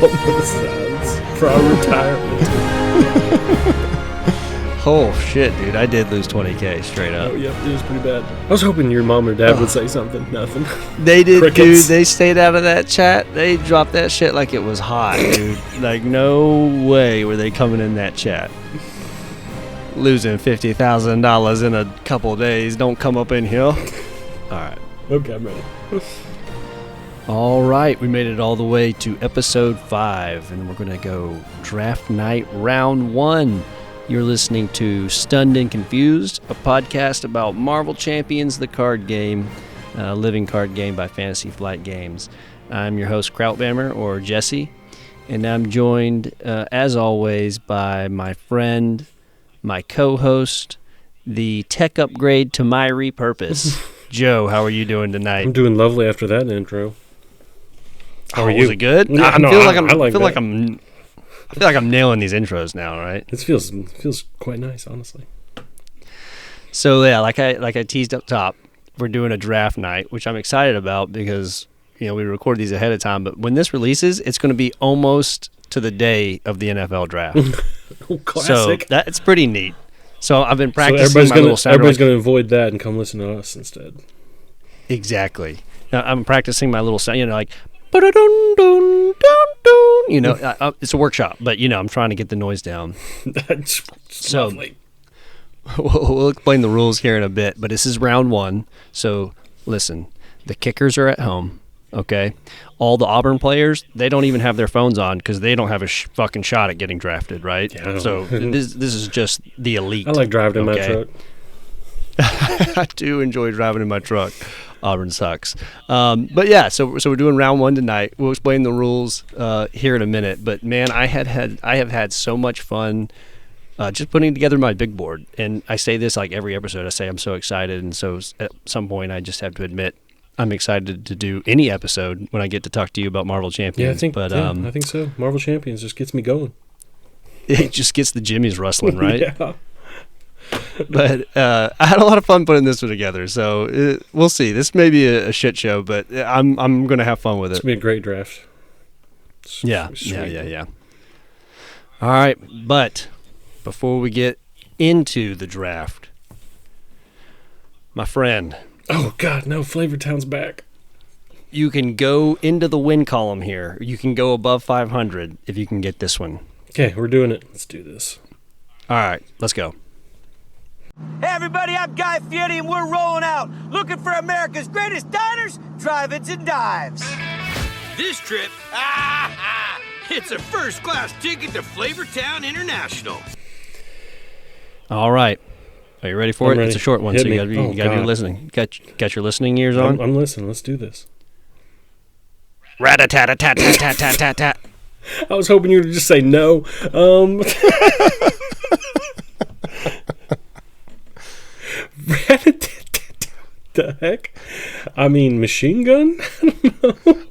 Sounds for our retirement. Oh, shit, dude. I did lose $20K straight up. Oh, yeah, it was pretty bad. I was hoping your mom or dad would say something. Nothing. They did, Crickets. dude. They stayed out of that chat. They dropped that shit like it was hot, dude. Like, no way were they coming in that chat. Losing $50,000 in a couple days. Don't come up in here. All right. Okay, I'm ready. All right. We made it all the way to episode 5, and we're going to go draft night round 1. You're listening to Stunned and Confused, a podcast about Marvel Champions, the card game, living card game by Fantasy Flight Games. I'm your host, Krautbammer, or Jesse, and I'm joined, as always, by my friend, my co-host, the tech upgrade to my repurpose, Joe. How are you doing tonight? I'm doing lovely after that intro. How are you? Was it good? Yeah, I feel like I'm nailing these intros now, right? It feels quite nice, honestly. So yeah, like I teased up top, we're doing a draft night, which I'm excited about because we record these ahead of time. But when this releases, it's going to be almost to the day of the NFL draft. Classic. So that's pretty neat. So I've been practicing so my little sound. Everybody's going to avoid that and come listen to us instead. Exactly. Now, I'm practicing my little sound. Like. It's a workshop, but I'm trying to get the noise down. That's so lovely. We'll explain the rules here in a bit, but this is round 1. So listen, the kickers are at home. Okay, all the Auburn players, they don't even have their phones on because they don't have a fucking shot at getting drafted, right? Yeah. So this is just the elite. I like driving in my truck. I do enjoy driving in my truck. Auburn sucks. But yeah, so we're doing round 1 tonight. We'll explain the rules here in a minute. But man, I have had so much fun just putting together my big board. And I say this like every episode. I say I'm so excited, and so at some point I just have to admit I'm excited to do any episode when I get to talk to you about Marvel Champions. I think so. Marvel Champions just gets me going. It just gets the jimmies rustling, right? Yeah. But I had a lot of fun putting this one together, so we'll see. This may be a shit show, but I'm going to have fun with it. It's going to be a great draft. Yeah. All right, but before we get into the draft, my friend. Oh, God, no, Flavortown's back. You can go into the win column here. You can go above 500 if you can get this one. Okay, we're doing it. Let's do this. All right, let's go. Hey everybody, I'm Guy Fieri and we're rolling out looking for America's greatest diners, drive-ins, and dives. This trip, it's a first-class ticket to Flavortown International. All right. Are you ready for it? Ready. It's a short one, Hit so you me. got to be listening. Got your listening ears on? I'm listening. Let's do this. Rat-a-tat-a-tat-tat-tat-tat-tat. I was hoping you would just say no. The heck? I mean, machine gun?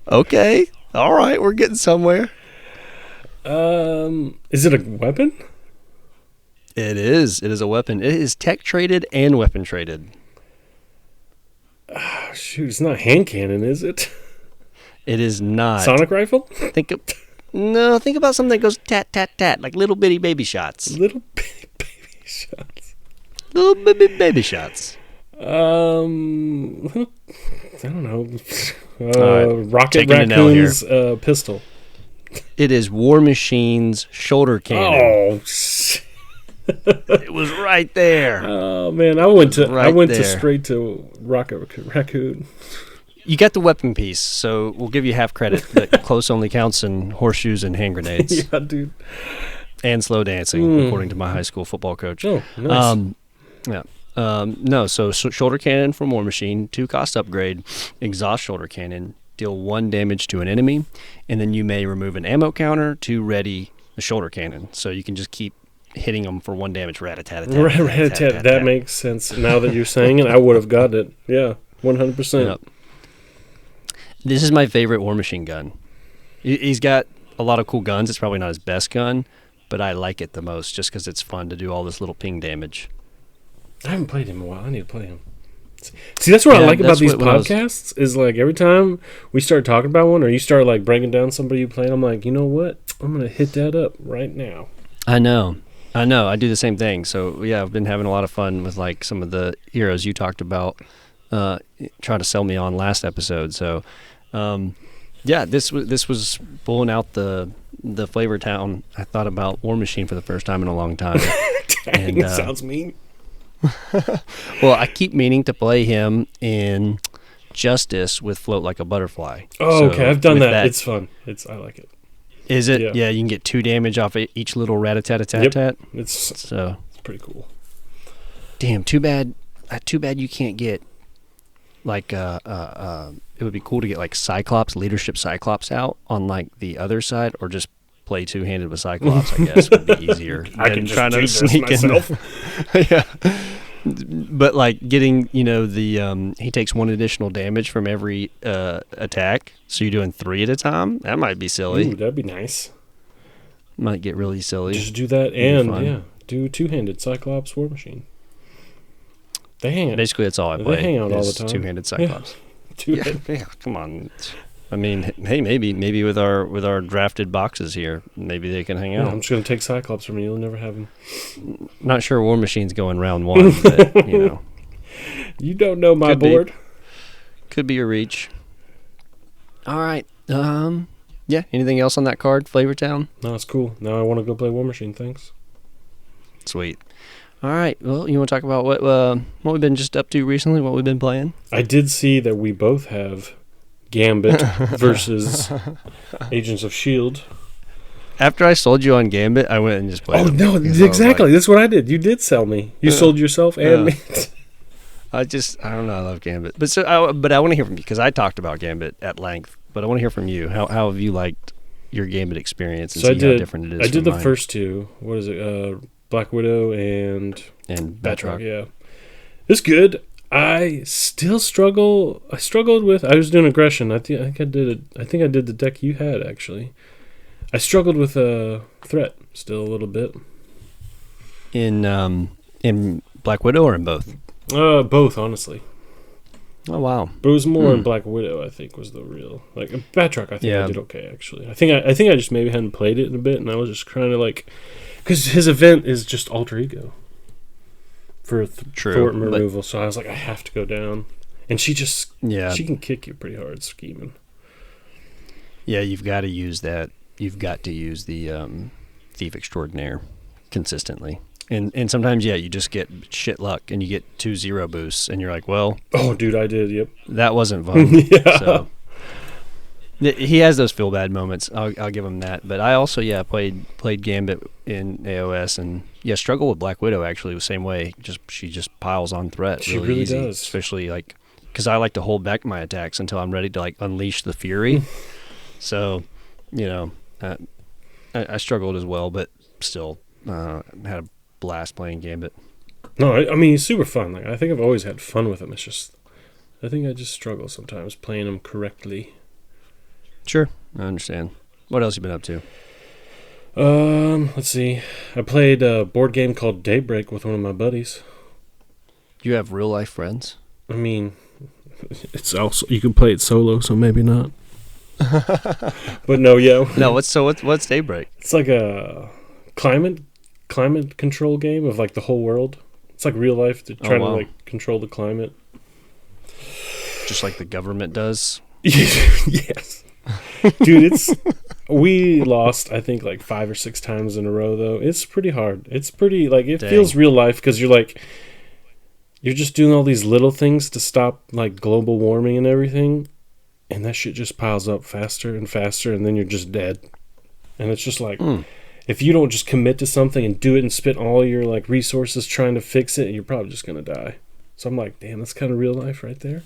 Okay. All right. We're getting somewhere. Is it a weapon? It is. It is a weapon. It is tech traded and weapon traded. Oh, shoot, it's not hand cannon, is it? It is not. Sonic rifle? Think about something that goes tat, tat, tat, like little bitty baby shots. Little bitty baby shots. Little baby shots. I don't know. Right. Rocket Raccoon's pistol. It is War Machine's shoulder cannon. Oh, it was right there. Oh man, I went straight to Rocket Raccoon. You got the weapon piece, so we'll give you half credit. But close only counts in horseshoes and hand grenades. Yeah, dude. And slow dancing, according to my high school football coach. Oh, nice. So shoulder cannon from War Machine, 2 cost upgrade, exhaust shoulder cannon, deal 1 damage to an enemy, and then you may remove an ammo counter to ready the shoulder cannon. So you can just keep hitting them for 1 damage. Rat-a-tat-a-tat. That makes sense. Now that you're saying it, I would have got it. Yeah, 100%. Yep. This is my favorite War Machine gun. He's got a lot of cool guns. It's probably not his best gun, but I like it the most just because it's fun to do all this little ping damage. I haven't played him in a while. I need to play him. See, that's what I Yeah, like about that's these what- when I was- podcasts is like every time we start talking about one or you start like breaking down somebody you played, I'm like, you know what? I'm going to hit that up right now. I know. I do the same thing. So yeah, I've been having a lot of fun with like some of the heroes you talked about, trying to sell me on last episode. So, yeah, this was pulling out the Flavor Town. I thought about War Machine for the first time in a long time. Dang, And, it sounds mean. Well, I keep meaning to play him in Justice with Float Like a Butterfly. Oh, So okay. I've done with that. It's fun. I like it. Is it? Yeah. Yeah, you can get 2 damage off each little rat-a-tat-a-tat-tat. It's So, pretty cool. damn, too bad you can't get like it would be cool to get like Cyclops, leadership Cyclops out on like the other side, or just play two-handed with Cyclops, I guess would be easier. I than can just trying do to this sneak in. myself. Yeah. But like getting, the he takes 1 additional damage from every attack, so you're doing 3 at a time. That might be silly. Ooh, that'd be nice. Might get really silly. Just do that be and fun. do two-handed Cyclops War Machine. They hang out. Basically, that's all I They play. hang out all is the time. Two-handed Cyclops. Yeah, Two-handed. come on. I mean, hey, maybe with our drafted boxes here, maybe they can hang Yeah, out. I'm just gonna take Cyclops from you. You'll never have him. Not sure War Machine's going round 1, but You don't know my Could be. board. could be a reach. All right. Yeah. Anything else on that card, Flavor Town? No, it's cool. Now I want to go play War Machine. Thanks. Sweet. All right. Well, you want to talk about what we've been just up to recently? What we've been playing? I did see that we both have Gambit versus Agents of S.H.I.E.L.D. After I sold you on Gambit, I went and just played. Oh, them no, because I was exactly. like- That's what I did. You did sell me. You sold yourself and me. I don't know. I love Gambit, but I want to hear from you because I talked about Gambit at length. But I want to hear from you. How have you liked your Gambit experience and So I see how did. different it is? I did from the mine? first 2. What is it? Black Widow and and Batroc. Batroc. Yeah, it's good. I still struggle. I struggled with. I was doing aggression. I think I did it. I think I did the deck you had actually. I struggled with threat still a little bit. In Black Widow or in both? Both honestly. Oh wow. But it was more in Black Widow, I think, was the real. Like, Batroc, I think Yeah. I did okay, actually. I think I just maybe hadn't played it in a bit, and I was just trying to, like... Because his event is just alter ego for True, thwart but- removal, so I was like, I have to go down. And she just... Yeah. She can kick you pretty hard scheming. Yeah, you've got to use that. You've got to use the Thief Extraordinaire consistently. And sometimes, yeah, you just get shit luck and you get 2-0 boosts, and you're like, well, Oh, dude, I did, yep. that wasn't fun. Yeah. So he has those feel bad moments. I'll give him that. But I also, played Gambit in AOS, and struggle with Black Widow actually the same way. She just piles on threat. She really easy, does. especially like because I like to hold back my attacks until I'm ready to like unleash the fury. So, I struggled as well, but still had a blast playing Gambit. No, I mean, he's super fun. Like, I think I've always had fun with him. It's just... I think I just struggle sometimes playing him correctly. Sure, I understand. What else you been up to? Let's see. I played a board game called Daybreak with one of my buddies. You have real life friends? I mean, it's also you can play it solo, so maybe not. But no, yeah. No, what's Daybreak? It's like a climate control game of like the whole world. It's like real life to try to wow. like control the climate. Just like the government does? Yes. Dude, we lost I think like 5 or 6 times in a row though. It's pretty hard. It's pretty like it Dang. feels real life because you're just doing all these little things to stop like global warming and everything, and that shit just piles up faster and faster, and then you're just dead. And it's just like if you don't just commit to something and do it and spend all your like resources trying to fix it, you're probably just gonna die. So I'm like, damn, that's kind of real life right there.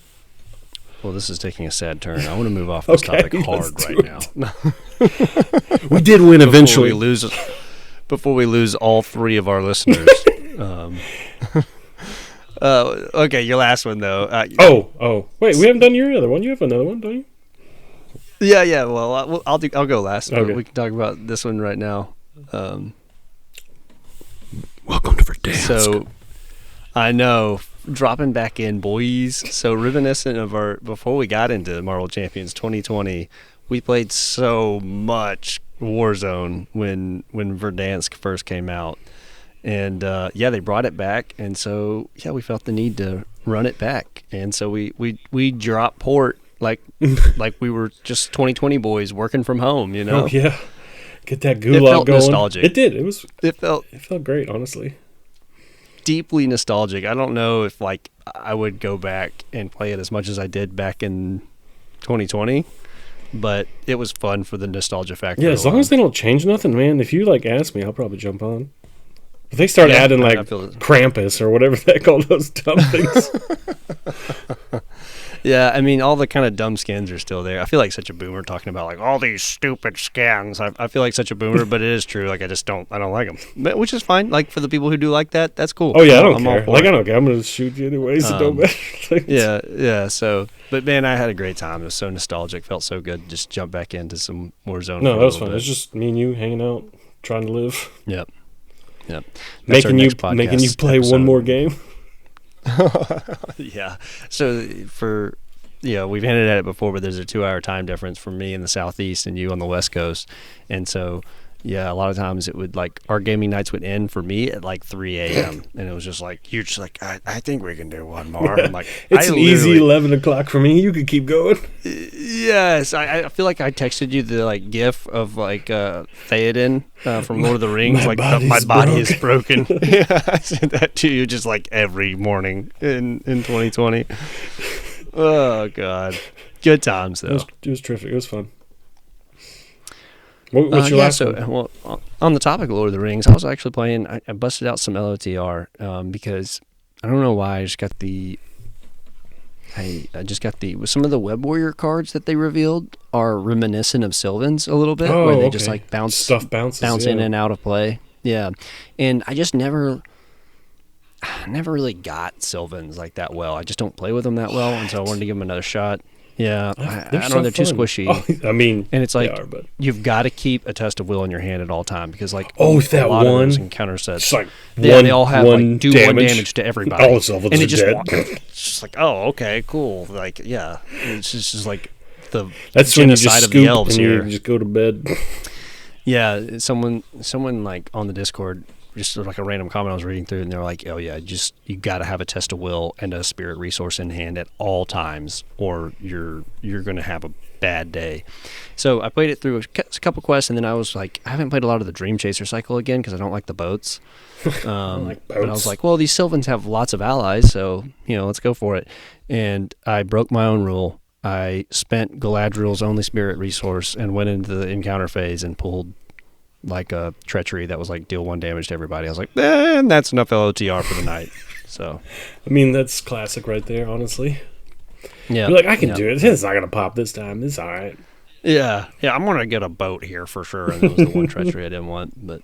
Well, this is taking a sad turn. I want to move off this Okay, topic hard let's right do now. We did win eventually. Before we lose all 3 of our listeners. Okay, your last one though. Oh, wait, we haven't done your other one. You have another one, don't you? Yeah. Well, I'll go last. Okay. We can talk about this one right now. Welcome to Verdansk. So, I know dropping back in, boys. So reminiscent of before we got into Marvel Champions 2020, we played so much Warzone when Verdansk first came out. And they brought it back, and so we felt the need to run it back. And so we dropped port like we were just 2020 boys working from home, Oh yeah. Get that gulag it felt going. Nostalgic. It did. It felt great, honestly. Deeply nostalgic. I don't know if I would go back and play it as much as I did back in 2020, but it was fun for the nostalgia factor. Yeah, as long as they don't change nothing, man. If you ask me, I'll probably jump on. If they start adding Krampus or whatever they call those dumb things. Yeah, I mean, all the kind of dumb skins are still there. I feel like such a boomer talking about all these stupid skins. I feel like such a boomer, but it is true. I don't like them, which is fine. For the people who do like that, that's cool. Oh yeah, I don't care. I don't care. I'm gonna shoot you anyways. It don't matter. Yeah. So, but man, I had a great time. It was so nostalgic. Felt so good. Just jump back into some Warzone. No, that was fun. It was just me and you hanging out, trying to live. Yep. Making you play one more game. Yeah. So we've hinted at it before, but there's a 2-hour time difference for me in the Southeast and you on the West Coast. And so, a lot of times it would our gaming nights would end for me at 3 a.m. And it was just you're just I think we can do one more. I'm it's an easy 11 o'clock for me. You could keep going. Yes. I feel like I texted you the GIF of Theoden from Lord of the Rings. My body is broken. Yeah, I sent that to you just every morning in 2020. Oh, God. Good times, though. It was terrific. It was fun. What's your last one? Well, on the topic of Lord of the Rings, I was actually playing, I busted out some LOTR because I don't know why, I just got some of the Web Warrior cards that they revealed are reminiscent of Sylvans a little bit, where they just bounce in and out of play. Yeah. And I just never really got Sylvans that well. I just don't play with them that well, and so I wanted to give them another shot. Yeah, I don't know. They're too squishy. Oh, I mean, and it's they are, but you've got to keep a test of will in your hand at all time because that a lot one of those encounter sets, they all have one do damage. 1 damage to everybody. All the Sylvans and are it just dead. It's just okay, cool. It's just the that's when you just scoop of the elves and here. You just go to bed. Yeah, someone on the Discord, just a random comment I was reading through, and they're oh yeah, you got to have a test of will and a spirit resource in hand at all times, or you're going to have a bad day. So I played it through a couple quests, and then I was I haven't played a lot of the Dream Chaser cycle again because I don't like the boats. I like boats. But I was well, these Sylvans have lots of allies, so let's go for it. And I broke my own rule. I spent Galadriel's only spirit resource and went into the encounter phase and pulled a treachery that was deal 1 damage to everybody. I was and that's enough LOTR for the night. So I mean, that's classic right there, honestly. Yeah, you're I can do it. It's not gonna pop this time. It's all right. Yeah, I'm gonna get a boat here for sure. And that was the one treachery I didn't want, but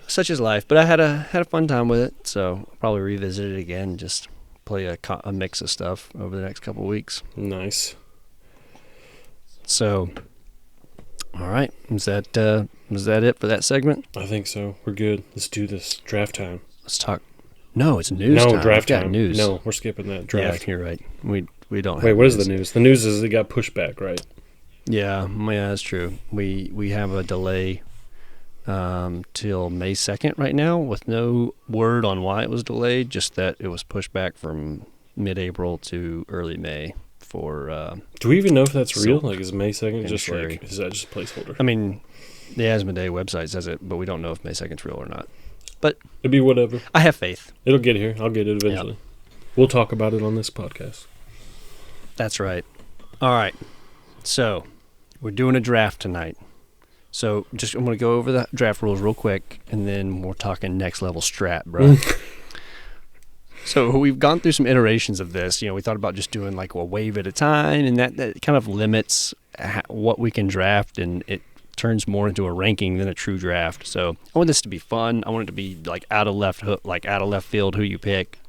such is life. But I had a fun time with it, so I'll probably revisit it again. Just play a mix of stuff over the next couple of weeks. Nice. So, all right, was that it for that segment? I think so. We're good. Let's do this. Draft time. Let's talk. No, it's news time. No, draft time. News. No, we're skipping that draft. Yeah, you're right. We don't. Wait, what is the news? The news is it got pushed back, right? Yeah, that's true. We have a delay till May 2nd right now, with no word on why it was delayed. Just that it was pushed back from mid-April to early May for. Do we even know if that's real? Is May 2nd just Sherry. is that just a placeholder? I mean, the Asmodee website says it, but we don't know if May 2nd's real or not. But it'd be whatever. I have faith. It'll get here. I'll get it eventually. Yep. We'll talk about it on this podcast. That's right. All right. So, we're doing a draft tonight. So, I'm going to go over the draft rules real quick, and then we're talking next level strat, bro. So, we've gone through some iterations of this. We thought about just doing a wave at a time, and that kind of limits what we can draft, and it turns more into a ranking than a true draft. So, I want this to be fun. I want it to be out of left field, who you pick,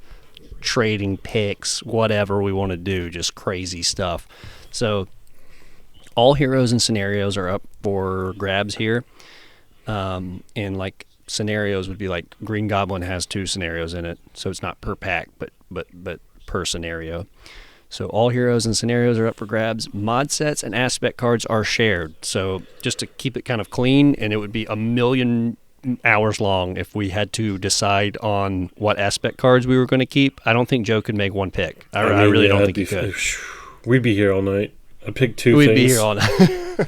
trading picks, whatever we want to do, just crazy stuff. So all heroes and scenarios are up for grabs here. And scenarios would be Green Goblin has 2 scenarios in it, so it's not per pack, but but per scenario. So all heroes and scenarios are up for grabs. Mod sets and aspect cards are shared. So just to keep it kind of clean, and it would be 1,000,000 hours long if we had to decide on what aspect cards we were going to keep. I don't think Joe could make one pick. I really don't think he could. We'd be here all night. I picked two We'd things. be here all night.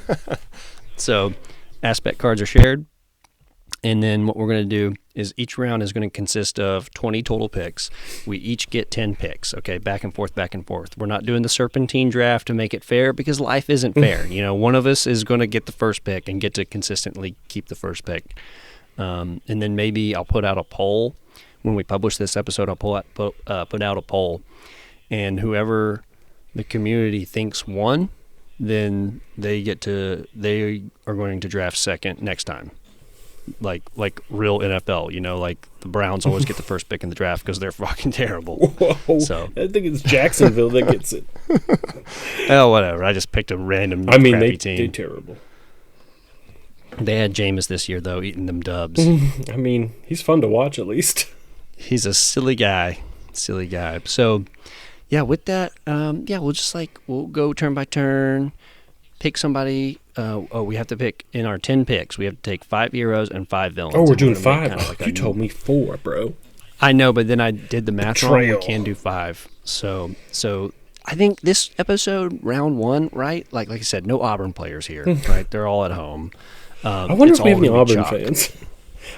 So aspect cards are shared. And then what we're going to do is each round is going to consist of 20 total picks. We each get 10 picks, okay, back and forth, back and forth. We're not doing the serpentine draft to make it fair because life isn't fair. You know, one of us is going to get the first pick and get to consistently keep the first pick. And then maybe I'll put out a poll. When we publish this episode, I'll put out a poll. And whoever the community thinks won, then they are going to draft second next time. Like real NFL, you know, like the Browns always get the first pick in the draft because they're fucking terrible. Whoa, so I think it's Jacksonville that gets it. Oh, whatever. I just picked a random crappy team. They're terrible. They had Jameis this year, though, eating them dubs. I mean, he's fun to watch, at least. He's a silly guy. So, yeah, with that, we'll go turn by turn, pick somebody. We have to pick in our 10 picks. We have to take 5 heroes and 5 villains. Oh, we're doing 5. Like you told me 4, bro. I know, but then I did the math wrong. Betrayal. We can do 5. So I think this episode, round 1, right? Like I said, no Auburn players here, right? They're all at home. I wonder if we have any Auburn fans.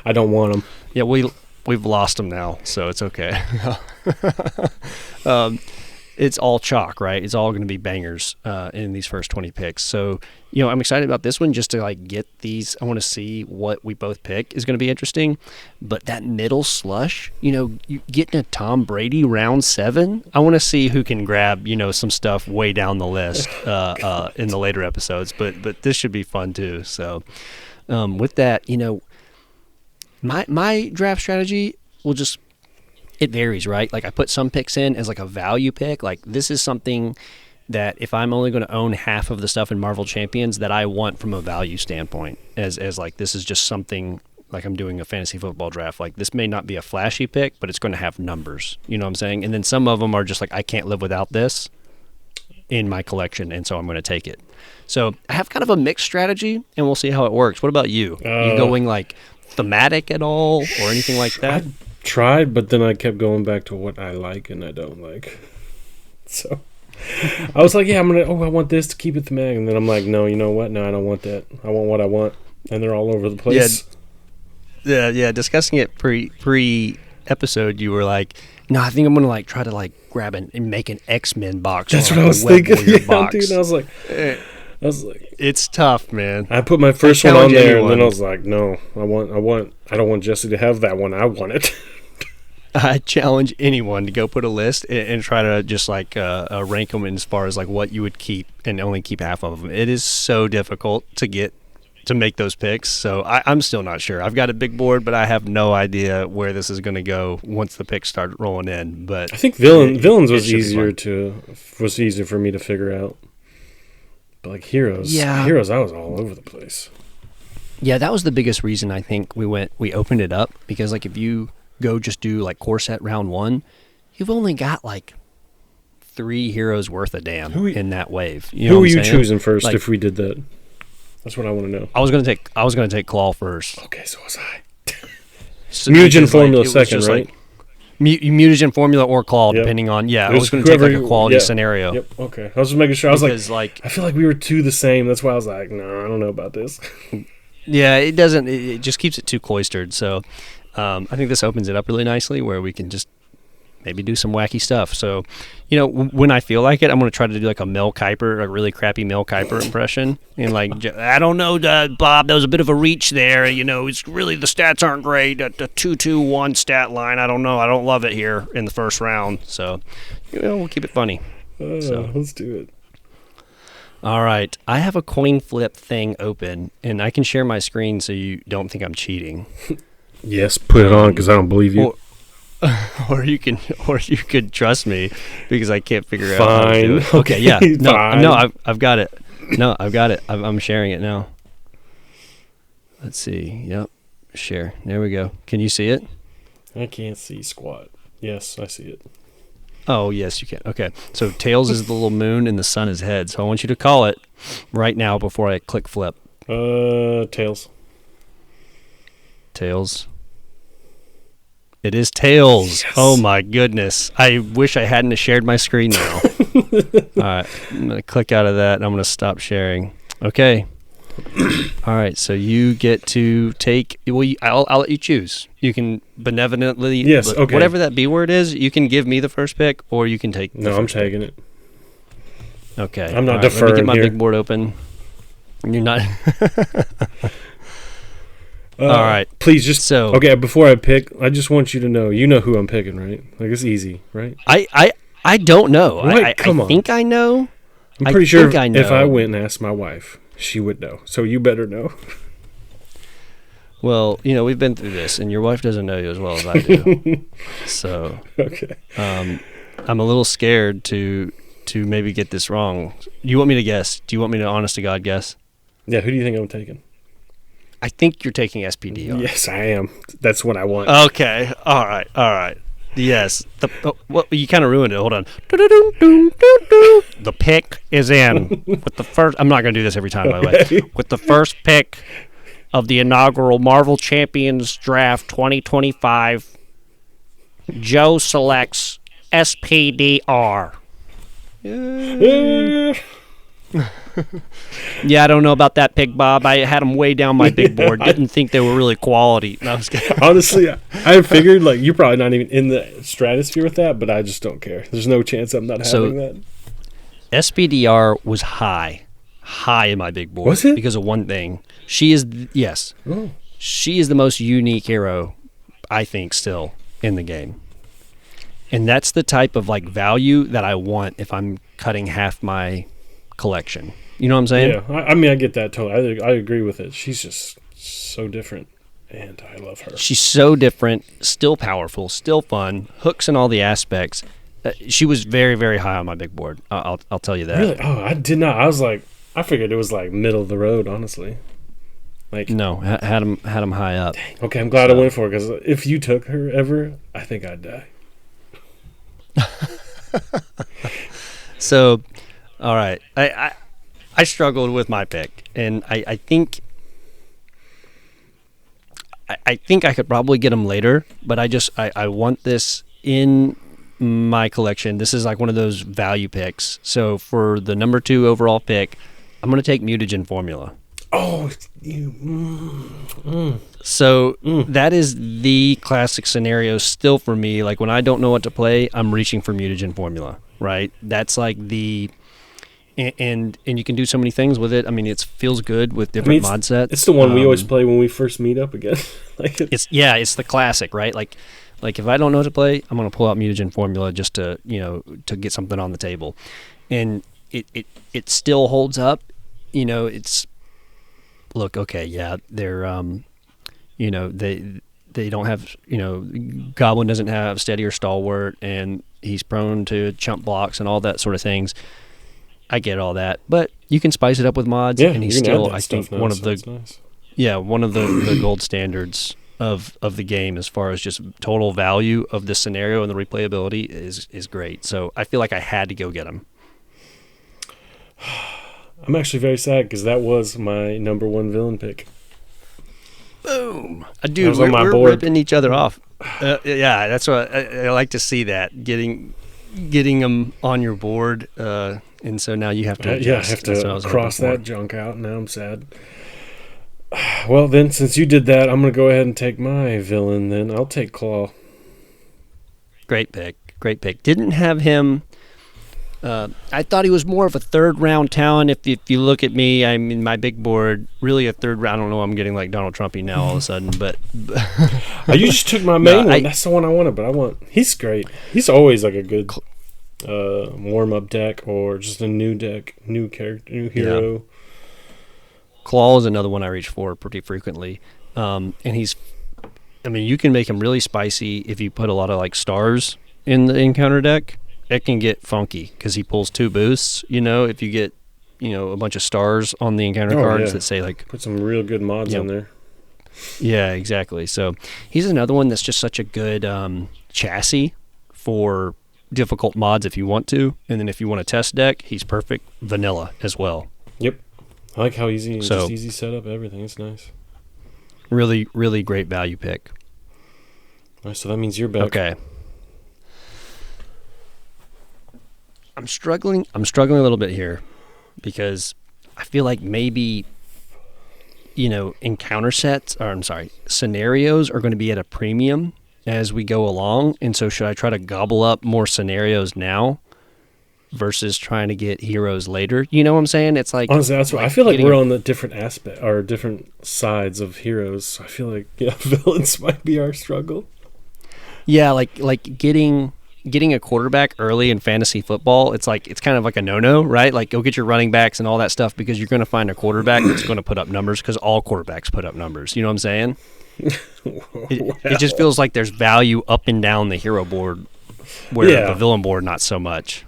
I don't want them. Yeah, we've lost them now, so it's okay. It's all chalk, right? It's all going to be bangers in these first 20 picks. So, you know, I'm excited about this one just to like get these. I want to see what we both pick is going to be interesting. But that middle slush, you know, you getting a Tom Brady round 7, I want to see who can grab, you know, some stuff way down the list in the later episodes. But this should be fun too. So with that, you know, my draft strategy will just, it varies, right? Like I put some picks in as like a value pick. Like this is something that if I'm only going to own half of the stuff in Marvel Champions that I want from a value standpoint, as like this is just something like I'm doing a fantasy football draft. Like this may not be a flashy pick, but it's going to have numbers. You know what I'm saying? And then some of them are just like I can't live without this in my collection, and so I'm going to take it. So I have kind of a mixed strategy, and we'll see how it works. What about you? You going like thematic at all or anything like that? Tried, but then I kept going back to what I like and I don't like. So I was like, yeah, I want this to keep it thematic. And then I'm like, no, you know what? No, I don't want that. I want what I want. And they're all over the place. Yeah. Discussing it pre-episode, you were like, no, I think I'm going to like try to like grab and make an X-Men box. That's or what like I was a Web thinking. Warrior Yeah, box. dude. I was like, it's tough, man. I put my first one on there, anyone. and then I was like, no, I don't want Jesse to have that one. I want it. I challenge anyone to go put a list and try to just like rank them as far as like what you would keep and only keep half of them. It is so difficult to make those picks. So I'm still not sure. I've got a big board, but I have no idea where this is going to go once the picks start rolling in. But I think villains was easier for me to figure out. But like heroes, I was all over the place. Yeah, that was the biggest reason I think we opened it up, because like if you go just do like core set round 1, you've only got like 3 heroes worth of damn in that wave. Who are you choosing first if we did that? That's what I want to know. I was gonna take Claw first. Okay, so was I. So Mutagen formula second, right? Like, Mutagen formula or Claw, depending on I was going to take like a quality scenario. Yep. Okay. I was just making sure. I was like, I feel like we were 2 the same. That's why I was like, no, I don't know about this. Yeah, it doesn't. It just keeps it too cloistered. So I think this opens it up really nicely, where we can just maybe do some wacky stuff. So, you know, when I feel like it, I'm going to try to do like a Mel Kiper, a really crappy Mel Kiper impression. And like, I don't know, Bob, that was a bit of a reach there. You know, it's really, the stats aren't great. The 2-2-1 stat line, I don't know. I don't love it here in the first round. So, you know, we'll keep it funny. Let's do it. All right. I have a coin flip thing open, and I can share my screen so you don't think I'm cheating. Yes, put it on, because I don't believe you. Or you could trust me, because I can't figure out how to do it. Fine. Okay, yeah. No, Fine. I've got it. No, I've got it. I'm sharing it now. Let's see. Yep. Share. There we go. Can you see it? I can't see squat. Yes, I see it. Oh, yes, you can. Okay. So tails is the little moon and the sun is head. So I want you to call it right now before I click flip. Tails. Tails. It is tails. Yes. Oh, my goodness. I wish I hadn't shared my screen now. All right. I'm going to click out of that, and I'm going to stop sharing. Okay. All right. So you get to take... Well, I'll let you choose. You can benevolently... Yes, okay. Whatever that B word is, you can give me the first pick, or you can take No, I'm taking it. Okay. I'm not All right, deferring let me get my here. big board open. You're not... All right. Please just... So- Okay, before I pick, I just want you to know, you know who I'm picking, right? Like, it's easy, right? I don't know. What? I Come on. think I know. I'm pretty sure if I know. went and asked my wife, she would know. So you better know. Well, we've been through this, and your wife doesn't know you as well as I do. So Okay. I'm a little scared to maybe get this wrong. You want me to guess? Do you want me to honest to God guess? Yeah, who do you think I'm taking? I think you're taking SPDR. Yes, I am. That's what I want. Okay. All right. Yes. Well, you kind of ruined it. Hold on. The pick is in with the first. I'm not going to do this every time, by the way. With the first pick of the inaugural Marvel Champions Draft 2025, Joe selects SPDR. Yeah, I don't know about that pick, Bob. I had them way down my big board. Didn't think they were really quality. No, I was kidding. Honestly, I figured like you're probably not even in the stratosphere with that, but I just don't care. There's no chance I'm not having that. SPDR was high in my big board. Was it? Because of one thing. She is She is the most unique hero, I think, still in the game. And that's the type of like value that I want if I'm cutting half my collection. You know what I'm saying? Yeah, I mean, I get that totally. I agree with it. She's just so different, and I love her. She's so different, still powerful, still fun, hooks in all the aspects. She was very, very high on my big board. I'll tell you that. Really? Oh, I did not. I was like, I figured it was like middle of the road, honestly. Like, No, had him high up. okay, I'm glad I went for it because if you took her ever, I think I'd die. So, all right, I struggled with my pick, and I think I could probably get him later, but I want this in my collection. This is like one of those value picks. So for the number 2 overall pick, I'm going to take Mutagen Formula. Oh, So that is the classic scenario still for me. Like when I don't know what to play, I'm reaching for Mutagen Formula, right? That's like the and you can do so many things with it. I mean, it feels good with different mod sets. It's the one we always play when we first meet up again. Like it's the classic, right? Like if I don't know what to play, I'm gonna pull out Mutagen Formula just to to get something on the table, and it still holds up. It's look okay, yeah, they're they don't have Goblin doesn't have steady or stalwart, and he's prone to chump blocks and all that sort of things. I get all that, but you can spice it up with mods, and he's still, I think, one of the one of the gold standards of the game as far as just total value of the scenario, and the replayability is great. So I feel like I had to go get him. I'm actually very sad because that was my number 1 villain pick. Boom! Dude, we're ripping each other off. Yeah, that's what I like to see. That getting them on your board, and so now you have to adjust. I have to cross that junk out. Now I'm sad. Well, then, since you did that, I'm going to go ahead and take my villain. Then I'll take Claw. Great pick. Didn't have him. I thought he was more of a 3rd round talent. If you look at me, I'm in my big board, really a 3rd round. I don't know. I'm getting like Donald Trumpy now all of a sudden, but You just took my main one. That's the one I wanted, but he's great. He's always like a good warm up deck or just a new deck, new character, new hero. Yeah. Claw is another one I reach for pretty frequently, and you can make him really spicy if you put a lot of like stars in the encounter deck. It can get funky because he pulls 2 boosts. If you get a bunch of stars on the encounter cards that say like put some real good mods in there. Yeah, exactly. So he's another one that's just such a good chassis for difficult mods if you want to, and then if you want a test deck, he's perfect vanilla as well. Yep. I like how easy, So- just easy setup, everything. It's nice. Really, really great value pick. All right, so that means you're back. Okay. I'm struggling a little bit here because I feel like maybe, encounter sets, or I'm sorry, scenarios are going to be at a premium as we go along. And so should I try to gobble up more scenarios now versus trying to get heroes later? You know what I'm saying? It's like, Honestly, that's what I feel like getting we're on the different aspect or different sides of heroes. I feel like villains might be our struggle. yeah, like getting a quarterback early in fantasy football, it's kind of like a no-no, right? Like, go get your running backs and all that stuff because you're going to find a quarterback that's going to put up numbers because all quarterbacks put up numbers. You know what I'm saying? It just feels like there's value up and down the hero board where the villain board, not so much.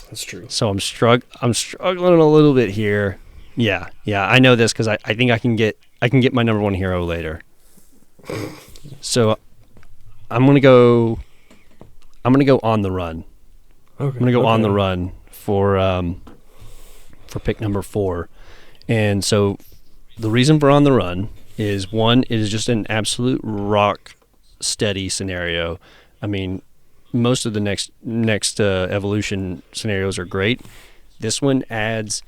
That's true. So I'm struggling a little bit here. Yeah, I know this because I think I can get my number one hero later. So I'm gonna go on the run. Okay. I'm gonna go on the run for pick number 4, and so the reason for on the run is, one, it is just an absolute rock steady scenario. I mean, most of the next evolution scenarios are great. This one adds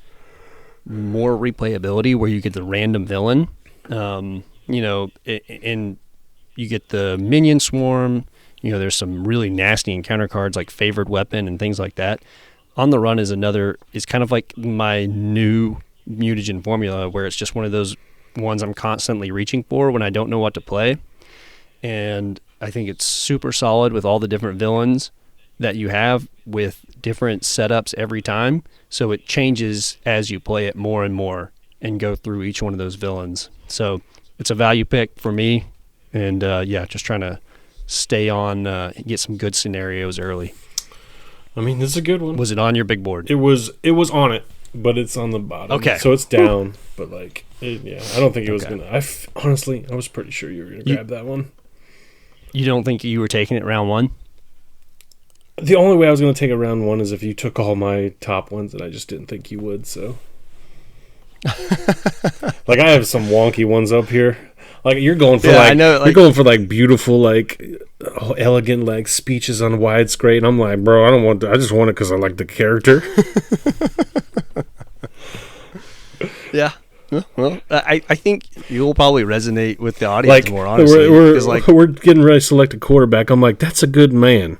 more replayability where you get the random villain, and you get the minion swarm. There's some really nasty encounter cards like favored weapon and things like that. On the run is kind of like my new mutagen formula, where it's just one of those ones I'm constantly reaching for when I don't know what to play. And I think it's super solid with all the different villains that you have with different setups every time. So it changes as you play it more and more and go through each one of those villains. So it's a value pick for me. And just trying to stay on, get some good scenarios early. I mean, this is a good one. Was it on your big board? It was on it, but it's on the bottom. Okay. So it's down, but I don't think it was going to. Honestly, I was pretty sure you were going to grab that one. You don't think you were taking it round 1? The only way I was going to take it round 1 is if you took all my top ones, and I just didn't think you would, so. I have some wonky ones up here. You're going for I know, you're going for beautiful elegant speeches on widescreen. I'm like, bro, I don't want to, I just want it because I like the character. Yeah. Well, I think you'll probably resonate with the audience more, honestly. We're getting ready to select a quarterback. I'm like, that's a good man.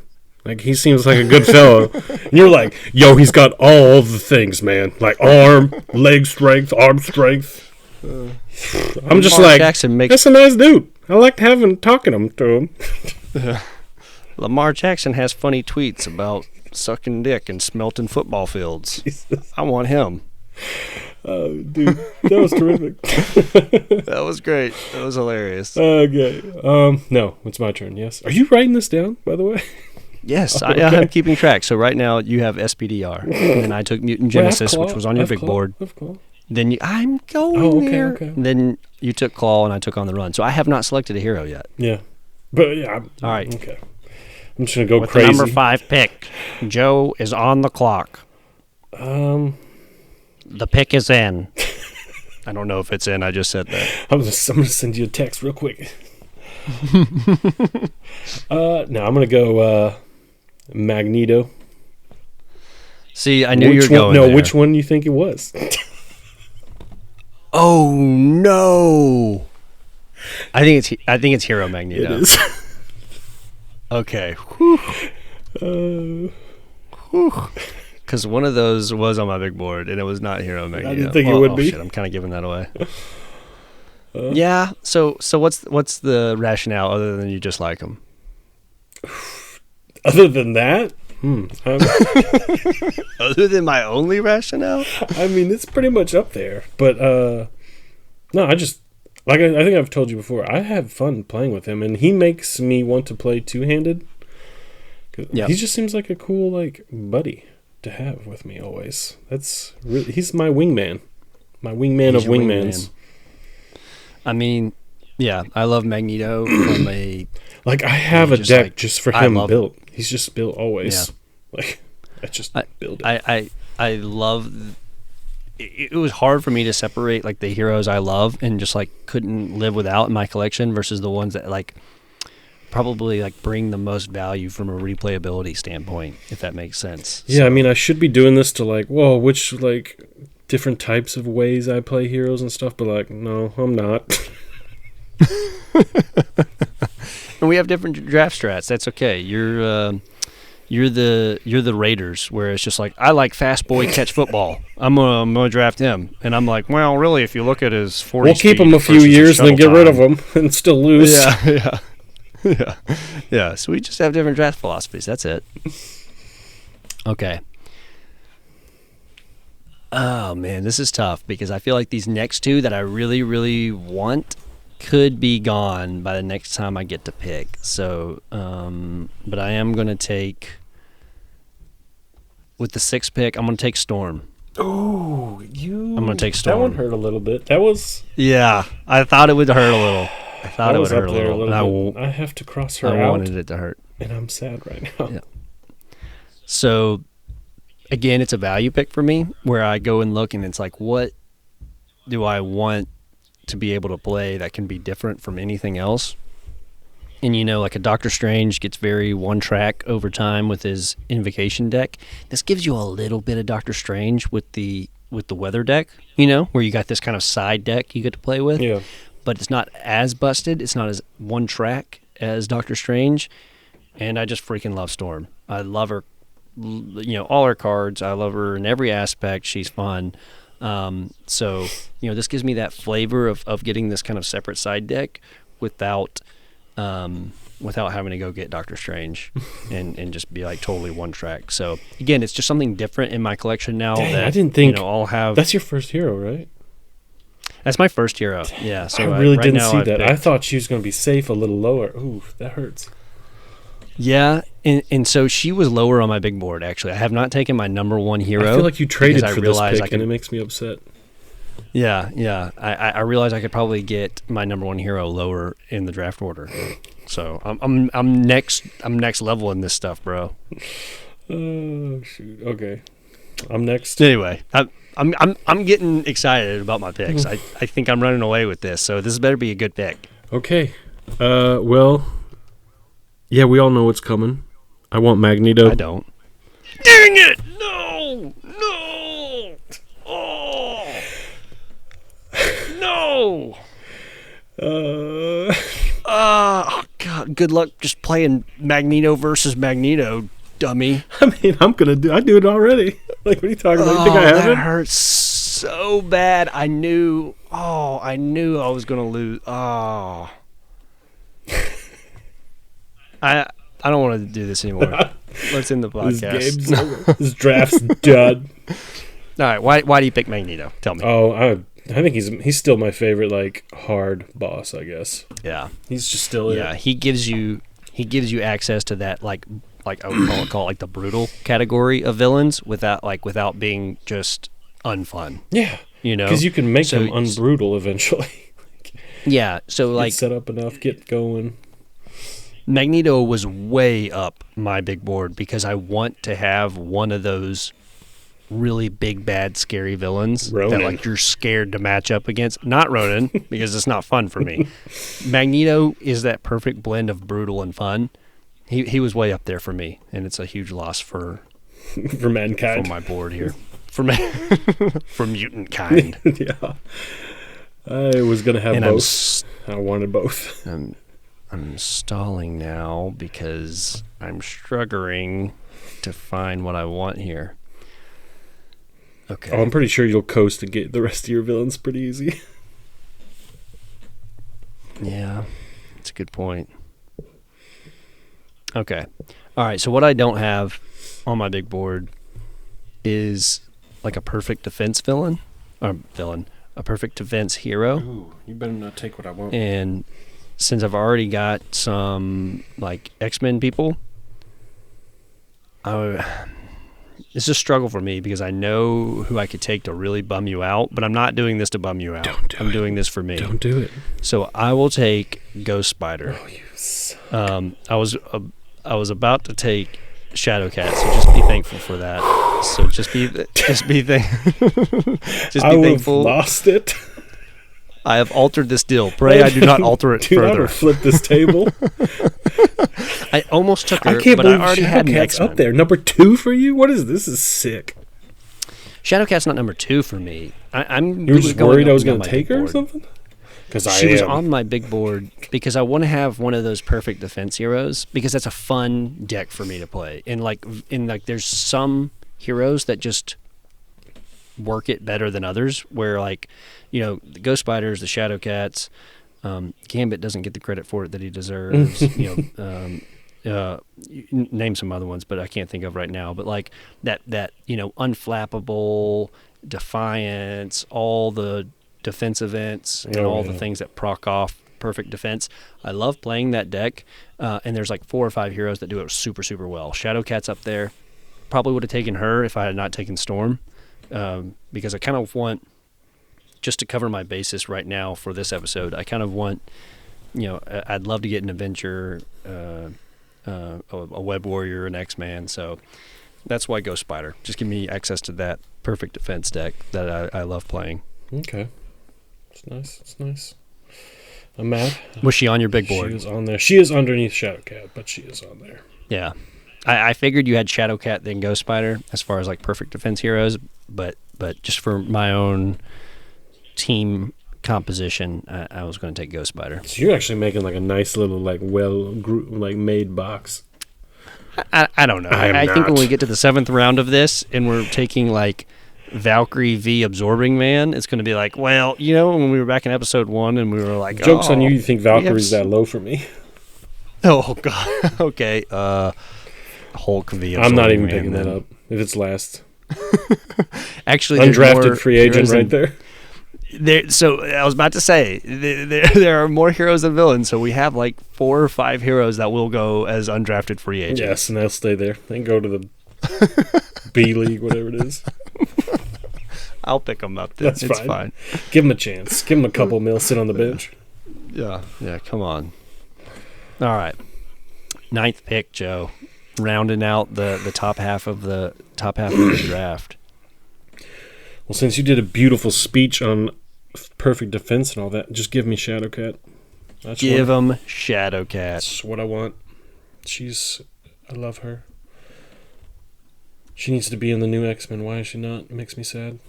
He seems like a good fellow. And you're like, yo, he's got all the things, man. Arm, leg strength, arm strength. I'm just Lamar like, Jackson that's a nice dude. I like talking to him. Lamar Jackson has funny tweets about sucking dick and smelting football fields. Jesus. I want him. Oh, dude, that was terrific. That was great. That was hilarious. Okay. No, it's my turn. Yes. Are you writing this down, by the way? Yes, I'm keeping track. So right now you have SPDR, and then I took Mutant Genesis, which was on your big board. Then I'm going there. Okay. Then you took Claw, and I took On the Run. So I have not selected a hero yet. Yeah, but yeah. All right. Okay. I'm just gonna go With crazy. the number 5 pick, Joe is on the clock. The pick is in. I don't know if it's in. I just said that. I'm gonna send you a text real quick. No, I'm gonna go Magneto. See, I knew you were going there. Which one do you think it was? Oh no! I think it's Hero Magneto. It is. Okay. Uh, Because one of those was on my big board, and it was not Hero Magneto. I didn't think it would be. Shit, I'm kind of giving that away. Yeah. So what's the rationale other than you just like him? Other than that, Other than my only rationale? I mean, it's pretty much up there. But no, I just I think I've told you before. I have fun playing with him, and he makes me want to play two-handed. Yeah, he just seems like a cool buddy to have with me always. He's my wingman. My wingman of wingmans. I mean, yeah, I love Magneto from a Like, I have a just deck like, just for I him love built. He's just built always. Yeah. Like, I just build it. I love. It was hard for me to separate like the heroes I love and just like couldn't live without in my collection versus the ones that like probably like bring the most value from a replayability standpoint, if that makes sense. Yeah, I mean, I should be doing this to like, whoa, which like different types of ways I play heroes and stuff, but like, no, I'm not. And we have different draft strats. That's okay. You're the Raiders, where it's just like, I like fast boy catch football. I'm gonna draft him, and I'm like, well, really, if you look at his 40, We'll keep him a few years and then get rid of him and still lose. Yeah. So we just have different draft philosophies. That's it. Okay. Oh man, this is tough because I feel like these next two that I really, really want could be gone by the next time I get to pick. So, but I am going to take, with the 6th pick, I'm going to take Storm. Oh, I'm going to take Storm. That one hurt a little bit. That was... Yeah, I thought it would hurt a little. I thought it would hurt up a there little. bit. I have to cross her I out. wanted it to hurt. And I'm sad right now. Yeah. So, again, it's a value pick for me, where I go and look and it's like, what do I want to be able to play that can be different from anything else? And you know, like a Doctor Strange gets very one track over time with his Invocation deck. This gives you a little bit of Doctor Strange with the weather deck, you know, where you got this kind of side deck you get to play with. Yeah. But it's not as busted, it's not as one track as Doctor Strange. And I just freaking love Storm. I love her, you know, all her cards. I love her in every aspect. She's fun. So, you know, this gives me that flavor of getting this kind of separate side deck without having to go get Doctor Strange and just be like totally one track. So again, it's just something different in my collection now. Dang, that I didn't think, you know, I'll have. That's your first hero, right? That's my first hero. Yeah. So I really right didn't now see I've that. picked- I thought she was going to be safe a little lower. Ooh, that hurts. Yeah, and so she was lower on my big board, actually. I have not taken my number one hero. I feel like you traded because I for this realized pick, and it makes me upset. Yeah. I realized I could probably get my number one hero lower in the draft order. So I'm next level in this stuff, bro. Oh shoot. Okay, I'm next. Anyway, I'm getting excited about my picks. I think I'm running away with this. So this better be a good pick. Okay. Well. Yeah, we all know what's coming. I want Magneto. I don't. Dang it! No! Oh! No! Oh, God. Good luck just playing Magneto versus Magneto, dummy. I mean, I do it already. Like, what are you talking about? You think I that haven't? hurts so bad. I knew I was going to lose. Oh. I don't want to do this anymore. Let's end the podcast. This game's over. This draft's done. All right, why do you pick Magneto? Tell me. Oh, I think he's still my favorite, like, hard boss, I guess. Yeah. He's just still Yeah, he gives you access to that like I would call it like the brutal category of villains without being just unfun. Yeah. You know? Because you can make him unbrutal eventually. Yeah, so like get set up enough, get going. Magneto was way up my big board because I want to have one of those really big, bad, scary villains Ronan. that like you're scared to match up against. Not Ronan, because it's not fun for me. Magneto is that perfect blend of brutal and fun. He was way up there for me, and it's a huge loss for mankind. For my board here. For mutant kind. Yeah. I was gonna have and both. I wanted both. I'm stalling now because I'm struggling to find what I want here. Okay. Oh, I'm pretty sure you'll coast and get the rest of your villains pretty easy. Yeah, that's a good point. Okay. All right, so what I don't have on my big board is like a perfect defense a perfect defense hero. Ooh, you better not take what I want. And since I've already got some like X-Men people, it's a struggle for me because I know who I could take to really bum you out, but I'm not doing this to bum you out. I'm doing this for me. Don't do it. So I will take Ghost Spider. Oh, you I was about to take Shadowcat, so just be thankful for that. So just be thankful. Lost it. I have altered this deal. Pray I do not alter it Dude, further. I would flip this table. I almost took her, I can't but believe I already had an Shadowcat's X-Men. up there. Number 2 for you? What is this? This is sick. Shadowcat's not number 2 for me. I'm You were just worried I was going going to to take her or something? Because She was on my big board because I want to have one of those perfect defense heroes because that's a fun deck for me to play. And there's some heroes that just work it better than others. Where the Ghost Spiders, the Shadowcats, Gambit doesn't get the credit for it that he deserves. Name some other ones, but I can't think of right now. But that Unflappable, Defiance, all the defense events and all the things that proc off perfect defense. I love playing that deck, and there's 4 or 5 heroes that do it super, super well. Shadowcat's up there. Probably would have taken her if I had not taken Storm, because I kind of want, just to cover my basis right now for this episode, I kind of want, I'd love to get an Adventure, a Web Warrior, an X-Man, so that's why Ghost Spider. Just give me access to that perfect defense deck that I love playing. Okay. It's nice. I'm mad. Was she on your big board? She is on there. She is underneath Shadowcat, but she is on there. Yeah. I figured you had Shadowcat then Ghost Spider as far as perfect defense heroes, but just for my own team composition, I was going to take Ghost Spider. So you're actually making a nice little made box. I don't know. I think when we get to the 7th round of this and we're taking Valkyrie v Absorbing Man, it's going to be when we were back in episode 1 and we were like, joke's on you. You think Valkyrie's that low for me? Oh God. Okay. Hulk v Absorbing I'm not even Man, picking then. that up. If it's last, Actually, undrafted free agent right there. So I was about to say there are more heroes than villains. So we have 4 or 5 heroes that will go as undrafted free agents. Yes, and they'll stay there. They can go to the B League, whatever it is. I'll pick them up. That's fine. Give them a chance. Give them a couple mil. Sit on the bench. Yeah. Come on. All right. 9th pick, Joe. Rounding out the top half of the draft. Well, since you did a beautiful speech on perfect defense and all that, just give me Shadowcat. Give him Shadowcat. That's what I want. I love her. She needs to be in the new X-Men. Why is she not? It makes me sad.